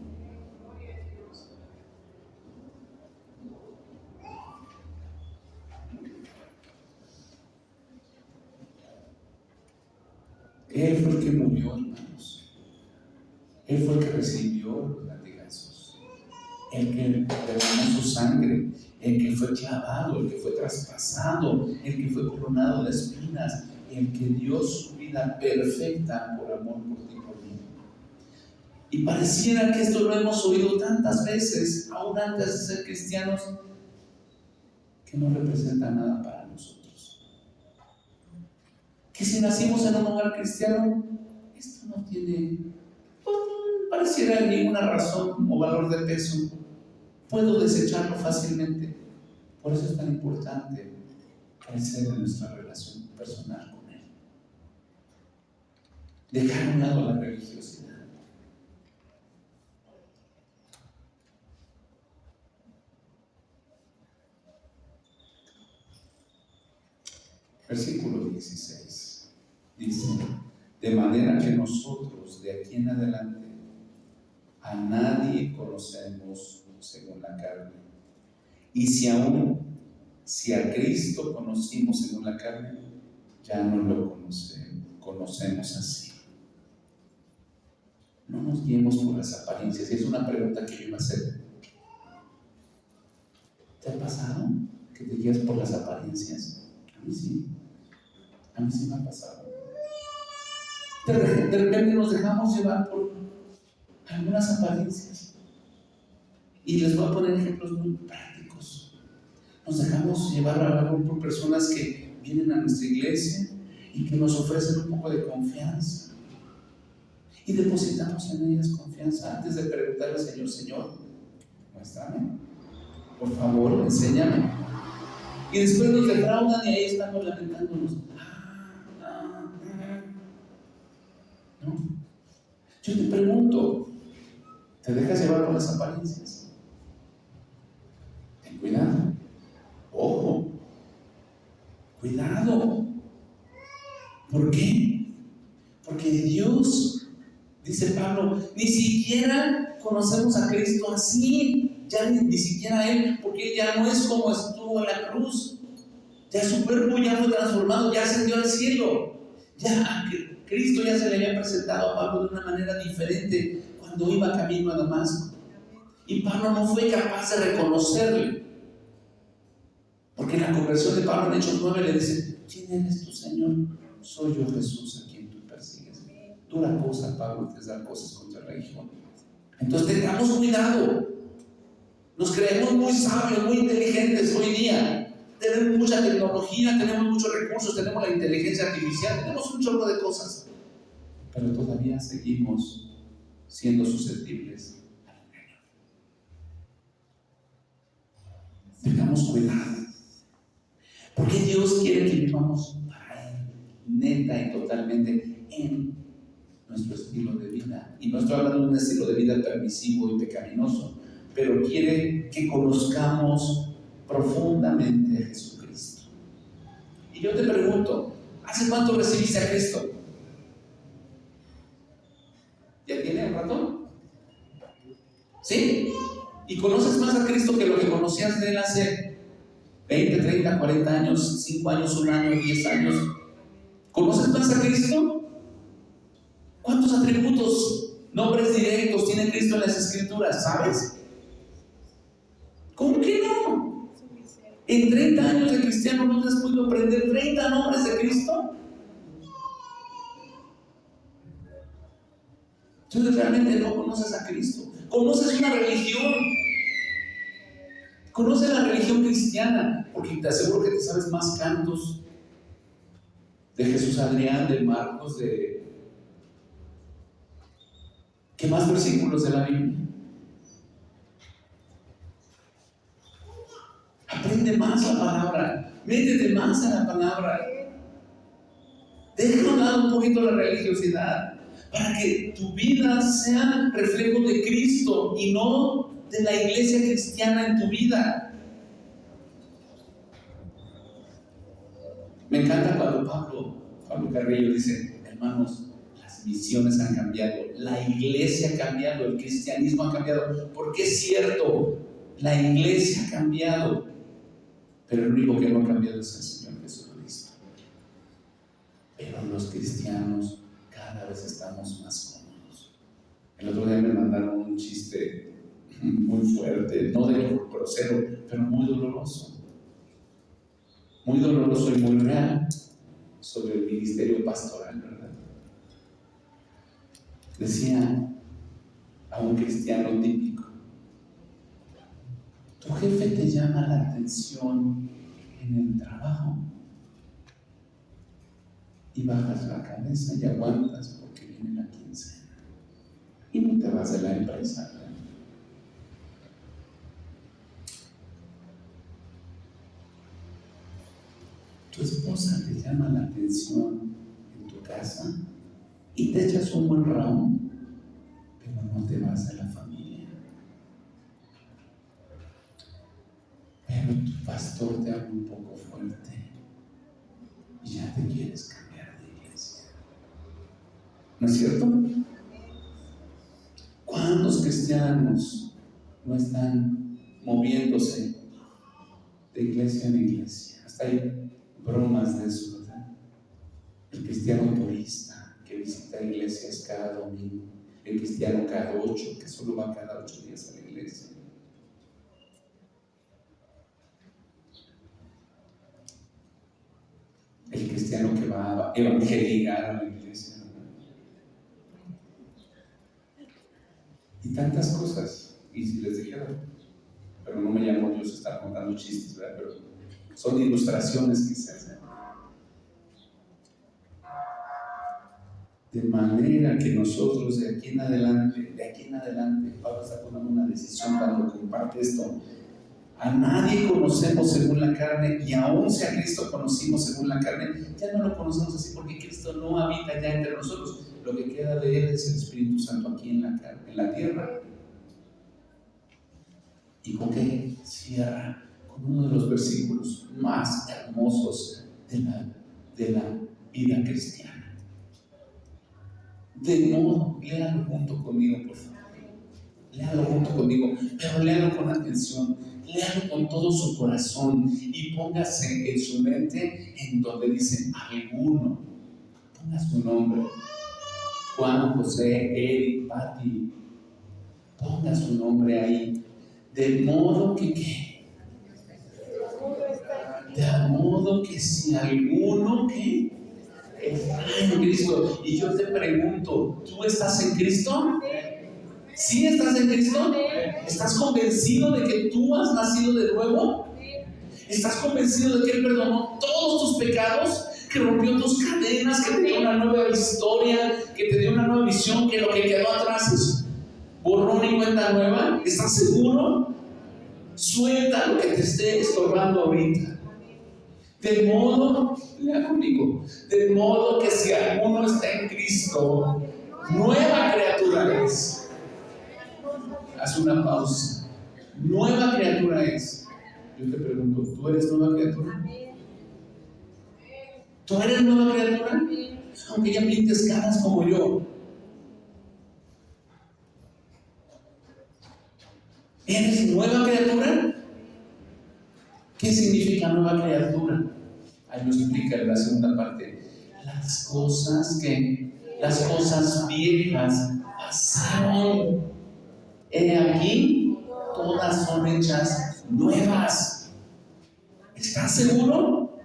Él fue el que murió, hermanos. Él fue el que recibió los latigazos, el que derramó su sangre, el que fue clavado, el que fue traspasado, el que fue coronado de espinas, el que dio su vida perfecta por amor por ti y por mí. Y pareciera que esto lo hemos oído tantas veces, aún antes de ser cristianos, que no representa nada para nosotros. Que si nacimos en un hogar cristiano, esto no tiene, pareciera ninguna razón o valor de peso. Puedo desecharlo fácilmente. Por eso es tan importante crecer en nuestra relación personal con Él. Dejar a un lado la religiosidad. Versículo 16 dice: de manera que nosotros de aquí en adelante a nadie conocemos según la carne. Y si a Cristo conocimos según la carne, ya no lo conocemos así. No nos guiemos por las apariencias. Y es una pregunta que yo iba a hacer. ¿Te ha pasado que te guías por las apariencias? A mí sí. A mí sí me ha pasado. De repente nos dejamos llevar por algunas apariencias. Y les voy a poner ejemplos muy prácticos. Nos dejamos llevar a lo mejor por personas que vienen a nuestra iglesia y que nos ofrecen un poco de confianza. Y depositamos en ellas confianza antes de preguntarle al Señor: Señor, muéstrame, por favor, enséñame. Y después nos defraudan y ahí estamos lamentándonos. ¿No? Yo te pregunto, ¿te dejas llevar por las apariencias? Ten cuidado. Ojo. Cuidado. ¿Por qué? Porque Dios, dice Pablo, ni siquiera conocemos a Cristo así. Ya ni siquiera a Él, porque Él ya no es como estuvo en la cruz. Ya su cuerpo ya fue transformado, ya ascendió al cielo. Ya Cristo ya se le había presentado a Pablo de una manera diferente cuando iba camino a Damasco. Y Pablo no fue capaz de reconocerle. Porque en la conversión de Pablo en Hechos 9 le dice: ¿quién eres tú, Señor? Soy yo, Jesús, a quien tú persigues. Dura cosa, Pablo, que es dar cosas contra la religión. Entonces tengamos cuidado. Nos creemos muy sabios, muy inteligentes hoy día. Tenemos mucha tecnología, tenemos muchos recursos, tenemos la inteligencia artificial, tenemos un chorro de cosas. Pero todavía seguimos siendo susceptibles al engaño. Tengamos cuidado. Porque Dios quiere que vivamos para Él, neta y totalmente en nuestro estilo de vida. Y no estoy hablando de un estilo de vida permisivo y pecaminoso, pero quiere que conozcamos profundamente a Jesucristo. Y yo te pregunto, ¿hace cuánto recibiste a Cristo? ¿Ya tiene un rato? ¿Sí? ¿Y conoces más a Cristo que lo que conocías de Él hace 20, 30, 40 años, 5 años, 1 año, 10 años? ¿Conoces más a Cristo? ¿Cuántos atributos, nombres directos tiene Cristo en las Escrituras? ¿Sabes? ¿Cómo que no? En 30 años de cristiano no te has podido aprender 30 nombres de Cristo. Entonces realmente no conoces a Cristo. Conoces una religión. Conoces la religión cristiana, porque te aseguro que te sabes más cantos de Jesús Adrián, de Marcos, ¿qué más versículos de la Biblia? Aprende más la palabra, métete más en la palabra. Deja a un lado un poquito la religiosidad para que tu vida sea reflejo de Cristo y no de la iglesia cristiana en tu vida. Me encanta cuando Pablo Carrillo dice: hermanos, las misiones han cambiado, la iglesia ha cambiado, el cristianismo ha cambiado. Porque es cierto, la iglesia ha cambiado, pero el único que no ha cambiado es el Señor Jesucristo. Pero los cristianos cada vez estamos más cómodos. El otro día me mandaron un chiste muy fuerte, no de grosero, pero muy doloroso. Muy doloroso y muy real sobre el ministerio pastoral, ¿verdad? Decía a un cristiano típico: tu jefe te llama la atención en el trabajo y bajas la cabeza y aguantas porque viene la quincena y no te vas de la empresa, ¿verdad? Tu esposa te llama la atención en tu casa y te echas un buen round, pero no te vas de la familia. Pero tu pastor te habla un poco fuerte y ya te quieres cambiar de iglesia. ¿No es cierto? ¿Cuántos cristianos no están moviéndose de iglesia en iglesia? Hasta hay bromas de eso, ¿verdad? El cristiano turista que visita iglesias cada domingo. El cristiano cada 8, que solo va cada 8 días a la iglesia. El cristiano que va a evangelizar a la iglesia. Y tantas cosas. Y si les dijera, pero no me llamo Dios a estar contando chistes, ¿verdad? Pero son ilustraciones que se hacen. De manera que nosotros de aquí en adelante, Pablo está tomando una decisión cuando comparte esto. A nadie conocemos según la carne, y aún si a Cristo conocimos según la carne, ya no lo conocemos así porque Cristo no habita ya entre nosotros. Lo que queda de Él es el Espíritu Santo aquí en la carne, en la tierra. ¿Y con qué cierra? Con uno de los versículos más hermosos de la vida cristiana. De modo, léalo junto conmigo, por favor. Léalo junto conmigo, pero léalo con atención, léalo con todo su corazón y póngase en su mente en donde dice alguno. Ponga su nombre. Juan, José, Eric, Pati. Ponga su nombre ahí. De modo que, ¿qué? De modo que si alguno, ¿qué? Está en Cristo. Y yo te pregunto, ¿tú estás en Cristo? ¿Sí estás en Cristo? ¿Estás convencido de que tú has nacido de nuevo? ¿Estás convencido de que Él perdonó todos tus pecados? ¿Que rompió tus cadenas? ¿Que te dio una nueva historia? ¿Que te dio una nueva visión? ¿Que lo que quedó atrás es borrón y cuenta nueva? ¿Estás seguro? Suelta lo que te esté estorbando ahorita. De modo, lea conmigo, de modo que si alguno está en Cristo, nueva criatura es. Haz una pausa. Nueva criatura es. Yo te pregunto, ¿tú eres nueva criatura? ¿Tú eres nueva criatura? Aunque ya pintes caras como yo. ¿Eres nueva criatura? ¿Qué significa nueva criatura? Ahí nos explica en la segunda parte. Las cosas viejas pasaron. He aquí, todas son hechas nuevas. ¿Estás seguro?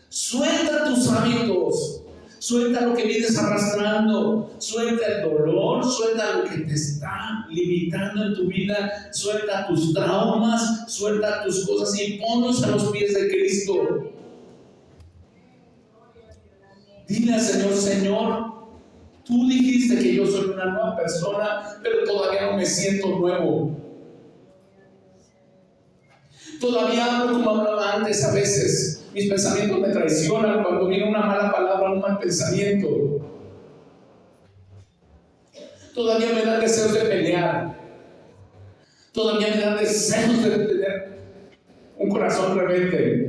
Suelta tus hábitos. Suelta lo que vienes arrastrando. Suelta el dolor. Suelta lo que te está limitando en tu vida. Suelta tus traumas. Suelta tus cosas y ponlos a los pies de Cristo. Dile al Señor, Señor, tú dijiste que yo soy una nueva persona, pero todavía no me siento nuevo. Todavía hablo como hablaba antes a veces. Mis pensamientos me traicionan cuando viene una mala palabra, un mal pensamiento. Todavía me dan deseos de pelear. Todavía me dan deseos de tener un corazón rebelde.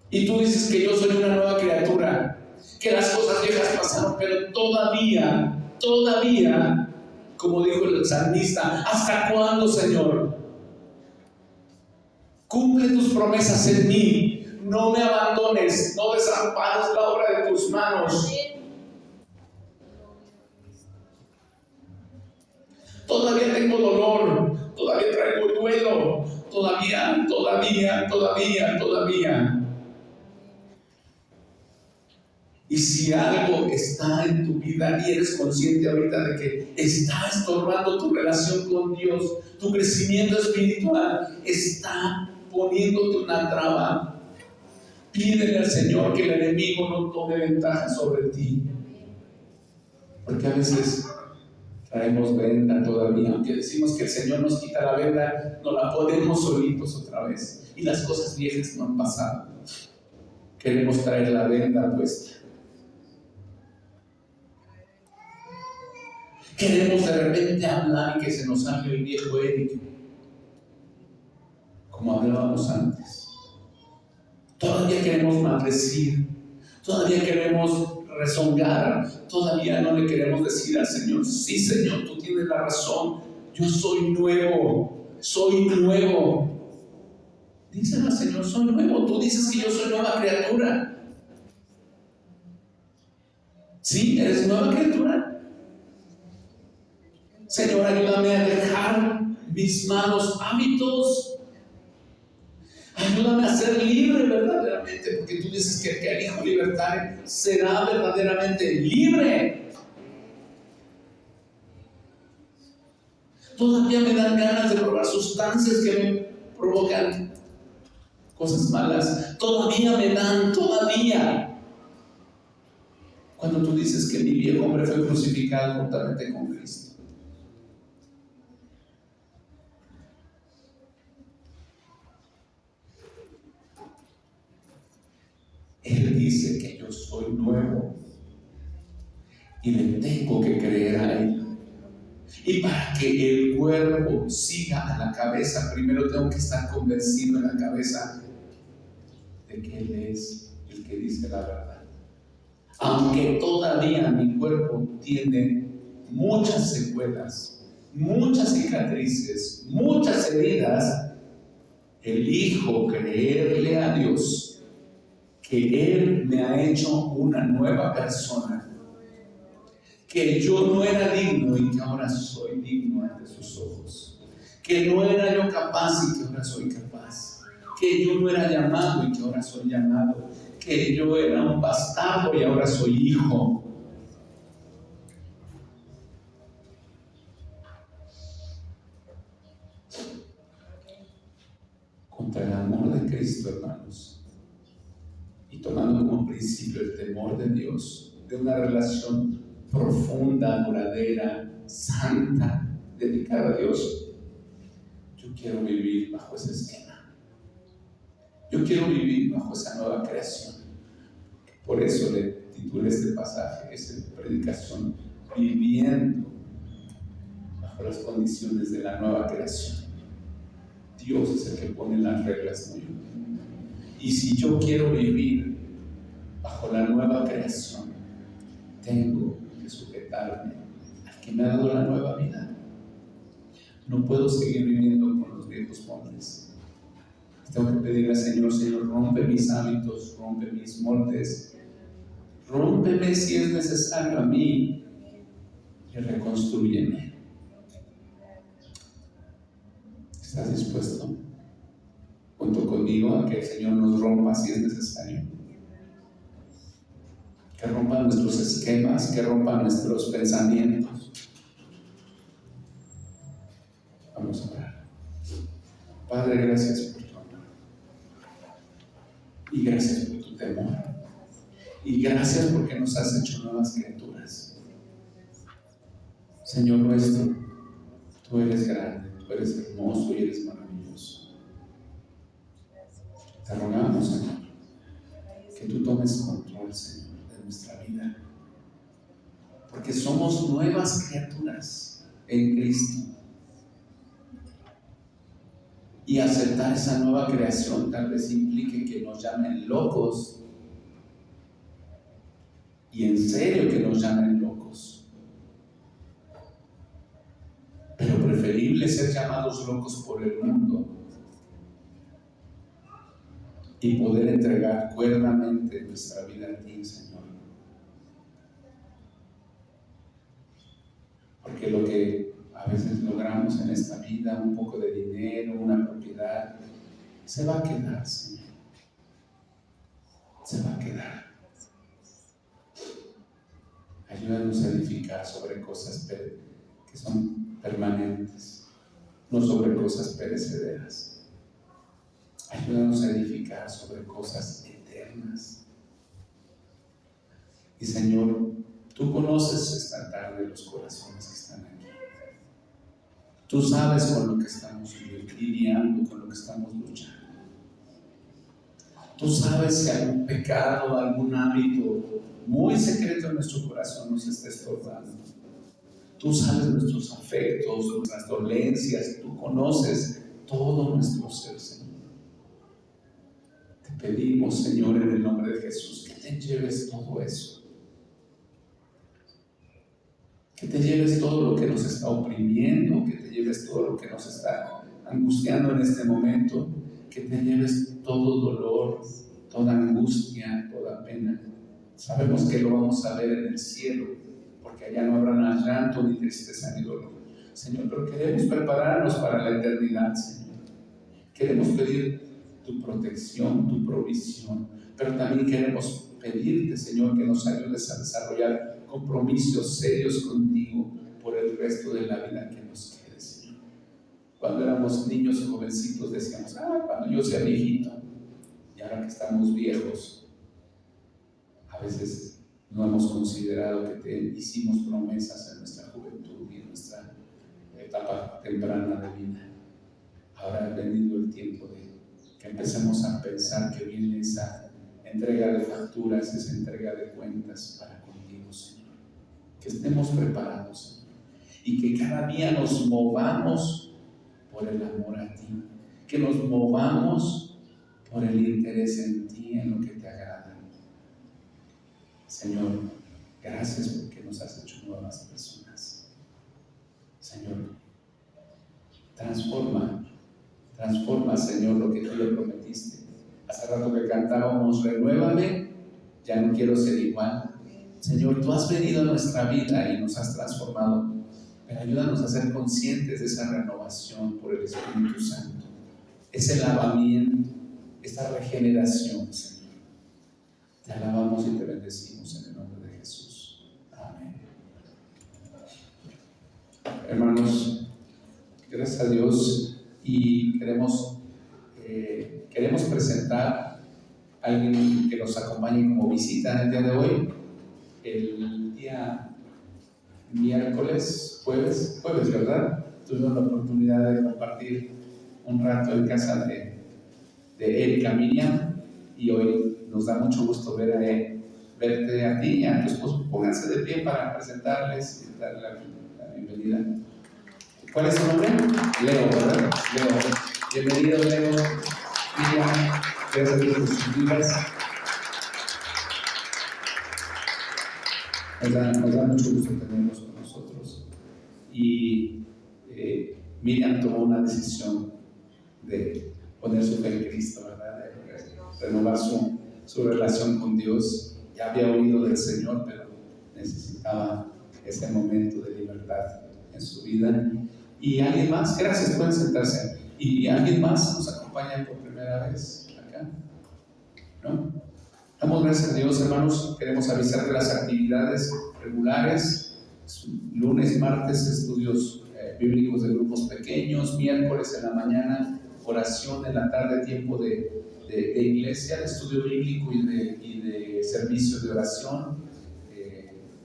Y tú dices que yo soy una nueva criatura, que las cosas viejas pasaron, pero todavía, como dijo el salmista, ¿hasta cuándo, Señor? Cumple tus promesas en mí, no me abandones, no desampares la obra de tus manos. Todavía tengo dolor, todavía traigo duelo, todavía. Y si algo está en tu vida y eres consciente ahorita de que está estorbando tu relación con Dios, tu crecimiento espiritual, está poniéndote una traba, pídele al Señor que el enemigo no tome ventaja sobre ti. Porque a veces traemos venda todavía, aunque decimos que el Señor nos quita la venda, nos la ponemos solitos otra vez. Y las cosas viejas no han pasado. Queremos traer la venda puesta. Queremos de repente hablar y que se nos hable el viejo Eric, como hablábamos antes. Todavía queremos maldecir, todavía queremos rezongar, todavía no le queremos decir al Señor, sí, Señor, tú tienes la razón, yo soy nuevo. Díselo al Señor, soy nuevo. Tú dices que yo soy nueva criatura. Sí, eres nueva criatura. Señor, ayúdame a dejar mis malos hábitos. Ayúdame a ser libre verdaderamente, porque tú dices que el que el Hijo libertare será verdaderamente libre. Todavía me dan ganas de probar sustancias que me provocan cosas malas. Todavía. Cuando tú dices que mi viejo hombre fue crucificado juntamente con Cristo. Él dice que yo soy nuevo y le tengo que creer a Él. Y para que el cuerpo siga a la cabeza, primero tengo que estar convencido en la cabeza de que Él es el que dice la verdad. Aunque todavía mi cuerpo tiene muchas secuelas, muchas cicatrices, muchas heridas, elijo creerle a Dios que Él me ha hecho una nueva persona, que yo no era digno y que ahora soy digno ante sus ojos, que no era yo capaz y que ahora soy capaz, que yo no era llamado y que ahora soy llamado, que yo era un bastardo y ahora soy hijo. Contra el amor de Cristo, hermanos, y tomando como principio el temor de Dios, de una relación profunda, duradera, santa, dedicada a Dios, yo quiero vivir bajo ese esquema. Yo quiero vivir bajo esa nueva creación. Por eso le titulé este pasaje, esta predicación, viviendo bajo las condiciones de la nueva creación. Dios es el que pone las reglas, no yo. Y si yo quiero vivir bajo la nueva creación, tengo que sujetarme al que me ha dado la nueva vida. No puedo seguir viviendo con los viejos moldes. Tengo que pedirle al Señor, Señor, rompe mis hábitos, rompe mis moldes, rómpeme si es necesario a mí y reconstrúyeme. ¿Estás dispuesto junto conmigo a que el Señor nos rompa si es necesario? Que rompa nuestros esquemas, que rompa nuestros pensamientos. Vamos a orar. Padre, gracias por tu amor. Y gracias por tu temor. Y gracias porque nos has hecho nuevas criaturas. Señor nuestro, tú eres grande, tú eres hermoso y eres maravilloso. Te rogamos, Señor, que tú tomes control, Señor, de nuestra vida. Porque somos nuevas criaturas en Cristo. Y aceptar esa nueva creación tal vez implique que nos llamen locos. Y en serio que nos llamen locos. Pero preferible ser llamados locos por el mundo y poder entregar cuerdamente nuestra vida a ti, Señor. Porque lo que a veces logramos en esta vida, un poco de dinero, una propiedad, se va a quedar, Señor. Se va a quedar. Ayúdanos a edificar sobre cosas que son permanentes, no sobre cosas perecederas. Ayúdanos a edificar sobre cosas eternas. Y Señor, tú conoces esta tarde los corazones que están aquí. Tú sabes con lo que estamos lidiando, con lo que estamos luchando. Tú sabes si algún pecado, algún hábito muy secreto en nuestro corazón nos está estorbando. Tú sabes nuestros afectos, nuestras dolencias, tú conoces todo nuestro ser, Señor. Te pedimos, Señor, en el nombre de Jesús, que te lleves todo eso. Que te lleves todo lo que nos está oprimiendo, que te lleves todo lo que nos está angustiando en este momento, que te lleves todo dolor, toda angustia, toda pena. Sabemos que lo vamos a ver en el cielo, porque allá no habrá nada llanto, ni tristeza, ni dolor. Señor, pero queremos prepararnos para la eternidad, Señor. Queremos pedir tu protección, tu provisión, pero también queremos pedirte, Señor, que nos ayudes a desarrollar compromisos serios contigo por el resto de la vida que nos quede, Señor. Cuando éramos niños o jovencitos decíamos, cuando yo sea viejito, y ahora que estamos viejos, a veces no hemos considerado que te hicimos promesas en nuestra juventud y en nuestra etapa temprana de vida. Ahora ha venido el tiempo de que empecemos a pensar que viene esa entrega de facturas, esa entrega de cuentas para contigo, Señor. Que estemos preparados, Señor, y que cada día nos movamos por el amor a ti, que nos movamos por el interés en ti, en lo que te agrada. Señor, gracias porque nos has hecho nuevas personas. Señor, transforma, Señor, lo que tú le prometiste. Hace rato que cantábamos, renuévame, ya no quiero ser igual. Señor, tú has venido a nuestra vida y nos has transformado, pero ayúdanos a ser conscientes de esa renovación por el Espíritu Santo, ese lavamiento, esta regeneración, Señor. Te alabamos y te bendecimos en el nombre de Jesús. Amén. Hermanos, gracias a Dios, y queremos presentar a alguien que nos acompañe como visita en el día de hoy. El día jueves, ¿verdad? Tuvimos la oportunidad de compartir un rato en casa de Erika Miriam, y hoy nos da mucho gusto verte a ti y a tu esposo. Pónganse de pie para presentarles y darle la bienvenida. ¿Cuál es su nombre? Leo, ¿verdad? Leo. Bienvenido, Leo. Miriam, gracias por sus vidas. Nos da mucho gusto tenerlos con nosotros. Y Miriam tomó una decisión de poner su fe en Cristo, ¿verdad? De renovar su relación con Dios. Ya había oído del Señor, pero necesitaba ese momento de libertad en su vida. Y alguien más, gracias, pueden sentarse. Y alguien más nos acompaña por primera vez acá, ¿no? Damos gracias a Dios, hermanos. Queremos avisar de las actividades regulares: lunes, martes, estudios bíblicos de grupos pequeños; miércoles en la mañana, oración; en la tarde, tiempo de iglesia, de estudio bíblico y de servicios de oración.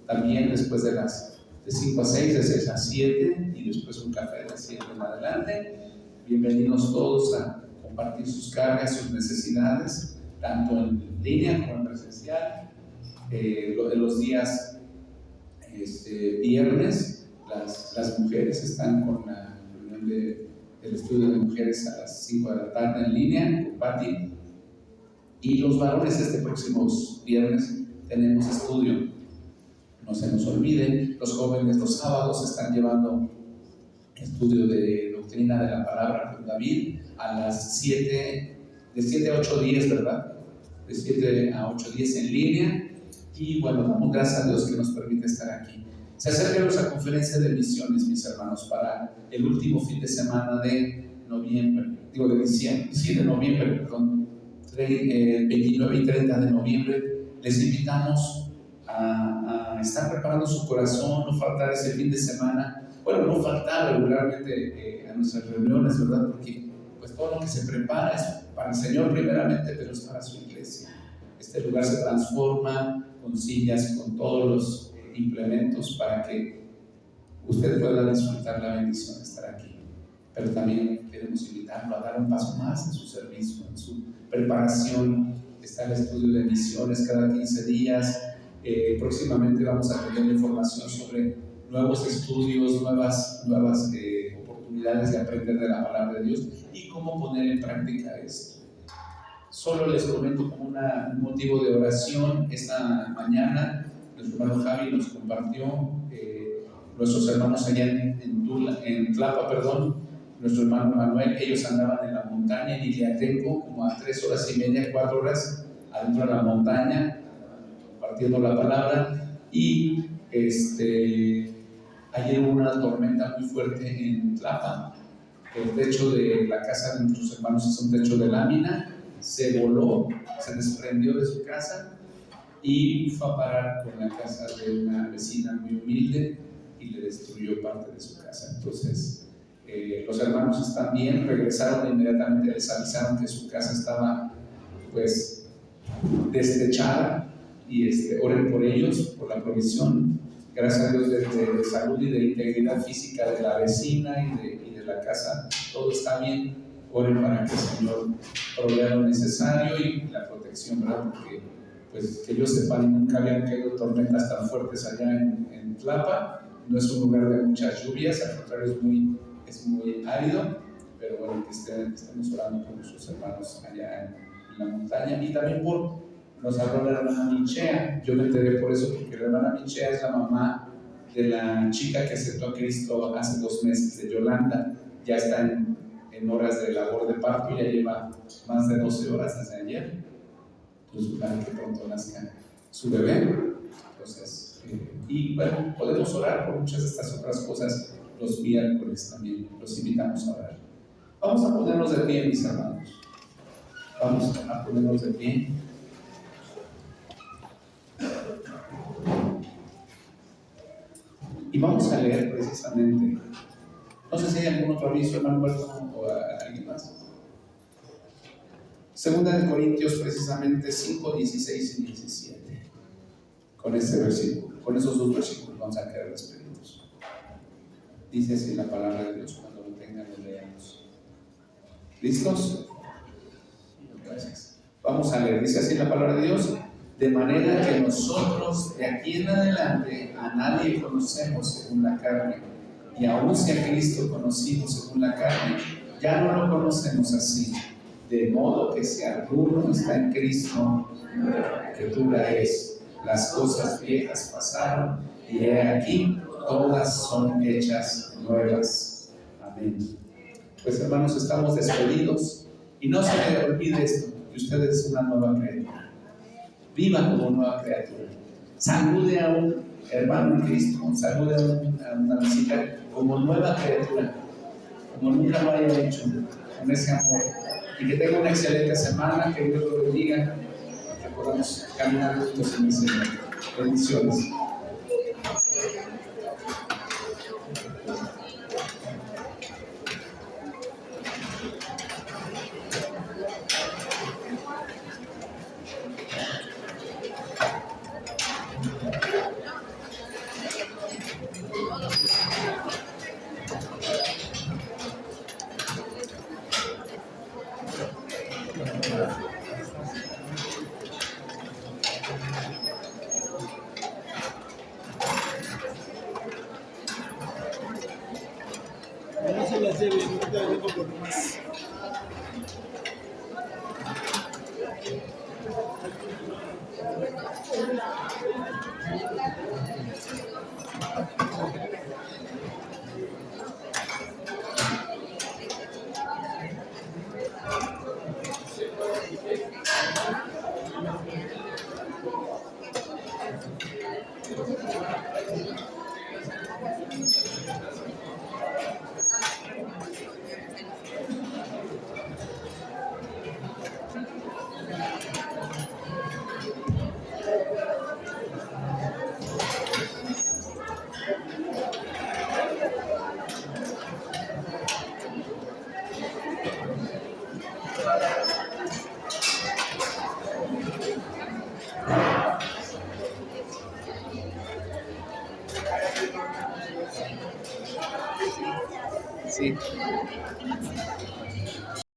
También después de 5 a 6, de 6 a 7, y después un café de 7 en adelante. Bienvenidos todos a compartir sus cargas, sus necesidades, tanto en línea como en presencial. Lo de los días viernes, las mujeres están con la reunión del estudio de mujeres a las 5 de la tarde en línea con Patti. Y los varones, este próximo viernes tenemos estudio. No se nos olvide, los jóvenes los sábados están llevando estudio de doctrina de la palabra con David a las 7, de 7 a 8:10, ¿verdad? De 7 a 8:10 en línea. Y bueno, damos gracias a Dios que nos permite estar aquí. Se acerca nuestra conferencia de misiones, mis hermanos, para el último fin de semana de noviembre, 29 y 30 de noviembre. Les invitamos a estar preparando su corazón, no faltar ese fin de semana. Bueno, no faltar regularmente a nuestras reuniones, ¿verdad? Porque pues todo lo que se prepara es para el Señor primeramente, pero es para su iglesia. Este lugar se transforma con sillas, con todos los implementos para que usted pueda disfrutar la bendición de estar aquí. Pero también queremos invitarlo a dar un paso más en su servicio, en su preparación. Está el estudio de misiones cada 15 días. Próximamente vamos a tener información sobre nuevos estudios, nuevas oportunidades de aprender de la palabra de Dios y cómo poner en práctica esto. Solo les comento como un motivo de oración. Esta mañana nuestro hermano Javi nos compartió, nuestros hermanos allá en Tlapa, nuestro hermano Manuel, ellos andaban en la montaña en Iliatenco, como a 3 horas y media, 4 horas adentro de la montaña, compartiendo la palabra. Y ayer hubo una tormenta muy fuerte en Tlapa. El techo de la casa de nuestros hermanos es un techo de lámina, se voló, se desprendió de su casa y fue a parar con la casa de una vecina muy humilde y le destruyó parte de su casa. Entonces, los hermanos están bien, regresaron inmediatamente, les avisaron que su casa estaba pues destechada y oren por ellos, por la provisión. Gracias a Dios de salud y de integridad física de la vecina y de la casa, todo está bien. Oren para que el Señor provea lo necesario y la protección, ¿verdad? Porque pues que yo sepa, nunca habían caído tormentas tan fuertes allá en Tlapa. No es un lugar de muchas lluvias, al contrario es muy árido, pero bueno, que estemos orando por nuestros hermanos allá en la montaña. Y también nos habló la hermana Michea. Yo me enteré por eso, porque la hermana Michea es la mamá de la chica que aceptó a Cristo hace 2 meses, de Yolanda. Ya está en horas de labor de parto, ya lleva más de 12 horas desde ayer. Pues para que pronto nazca su bebé. Entonces, y bueno, podemos orar por muchas de estas otras cosas los miércoles también, los invitamos a orar. Vamos a ponernos de pie, mis hermanos. Vamos a ponernos de pie. Y vamos a leer precisamente. No sé si hay algún otro aviso, hermano Alberto, o a alguien más. Segunda de Corintios, precisamente 5, 16 y 17. Con este versículo, con esos 2 versículos vamos a quedar despedidos. Dice así la palabra de Dios, cuando lo tengan, lo leamos. ¿Listos? Gracias. Vamos a leer, dice así la palabra de Dios: de manera que nosotros de aquí en adelante a nadie conocemos según la carne, y aun si a Cristo conocimos según la carne, ya no lo conocemos así. De modo que si alguno está en Cristo, la criatura es. Las cosas viejas pasaron y he aquí, todas son hechas nuevas. Amén. Pues hermanos, estamos despedidos y no se le olvide esto, que usted es una nueva criatura. Viva como nueva criatura. Salude a un hermano en Cristo, salude a una visita como nueva criatura, como nunca lo haya hecho, con ese amor. Y que tenga una excelente semana, que Dios lo bendiga, que podamos caminar juntos en el Señor. Bendiciones. No se las lleve, no te dejo por más. Sí.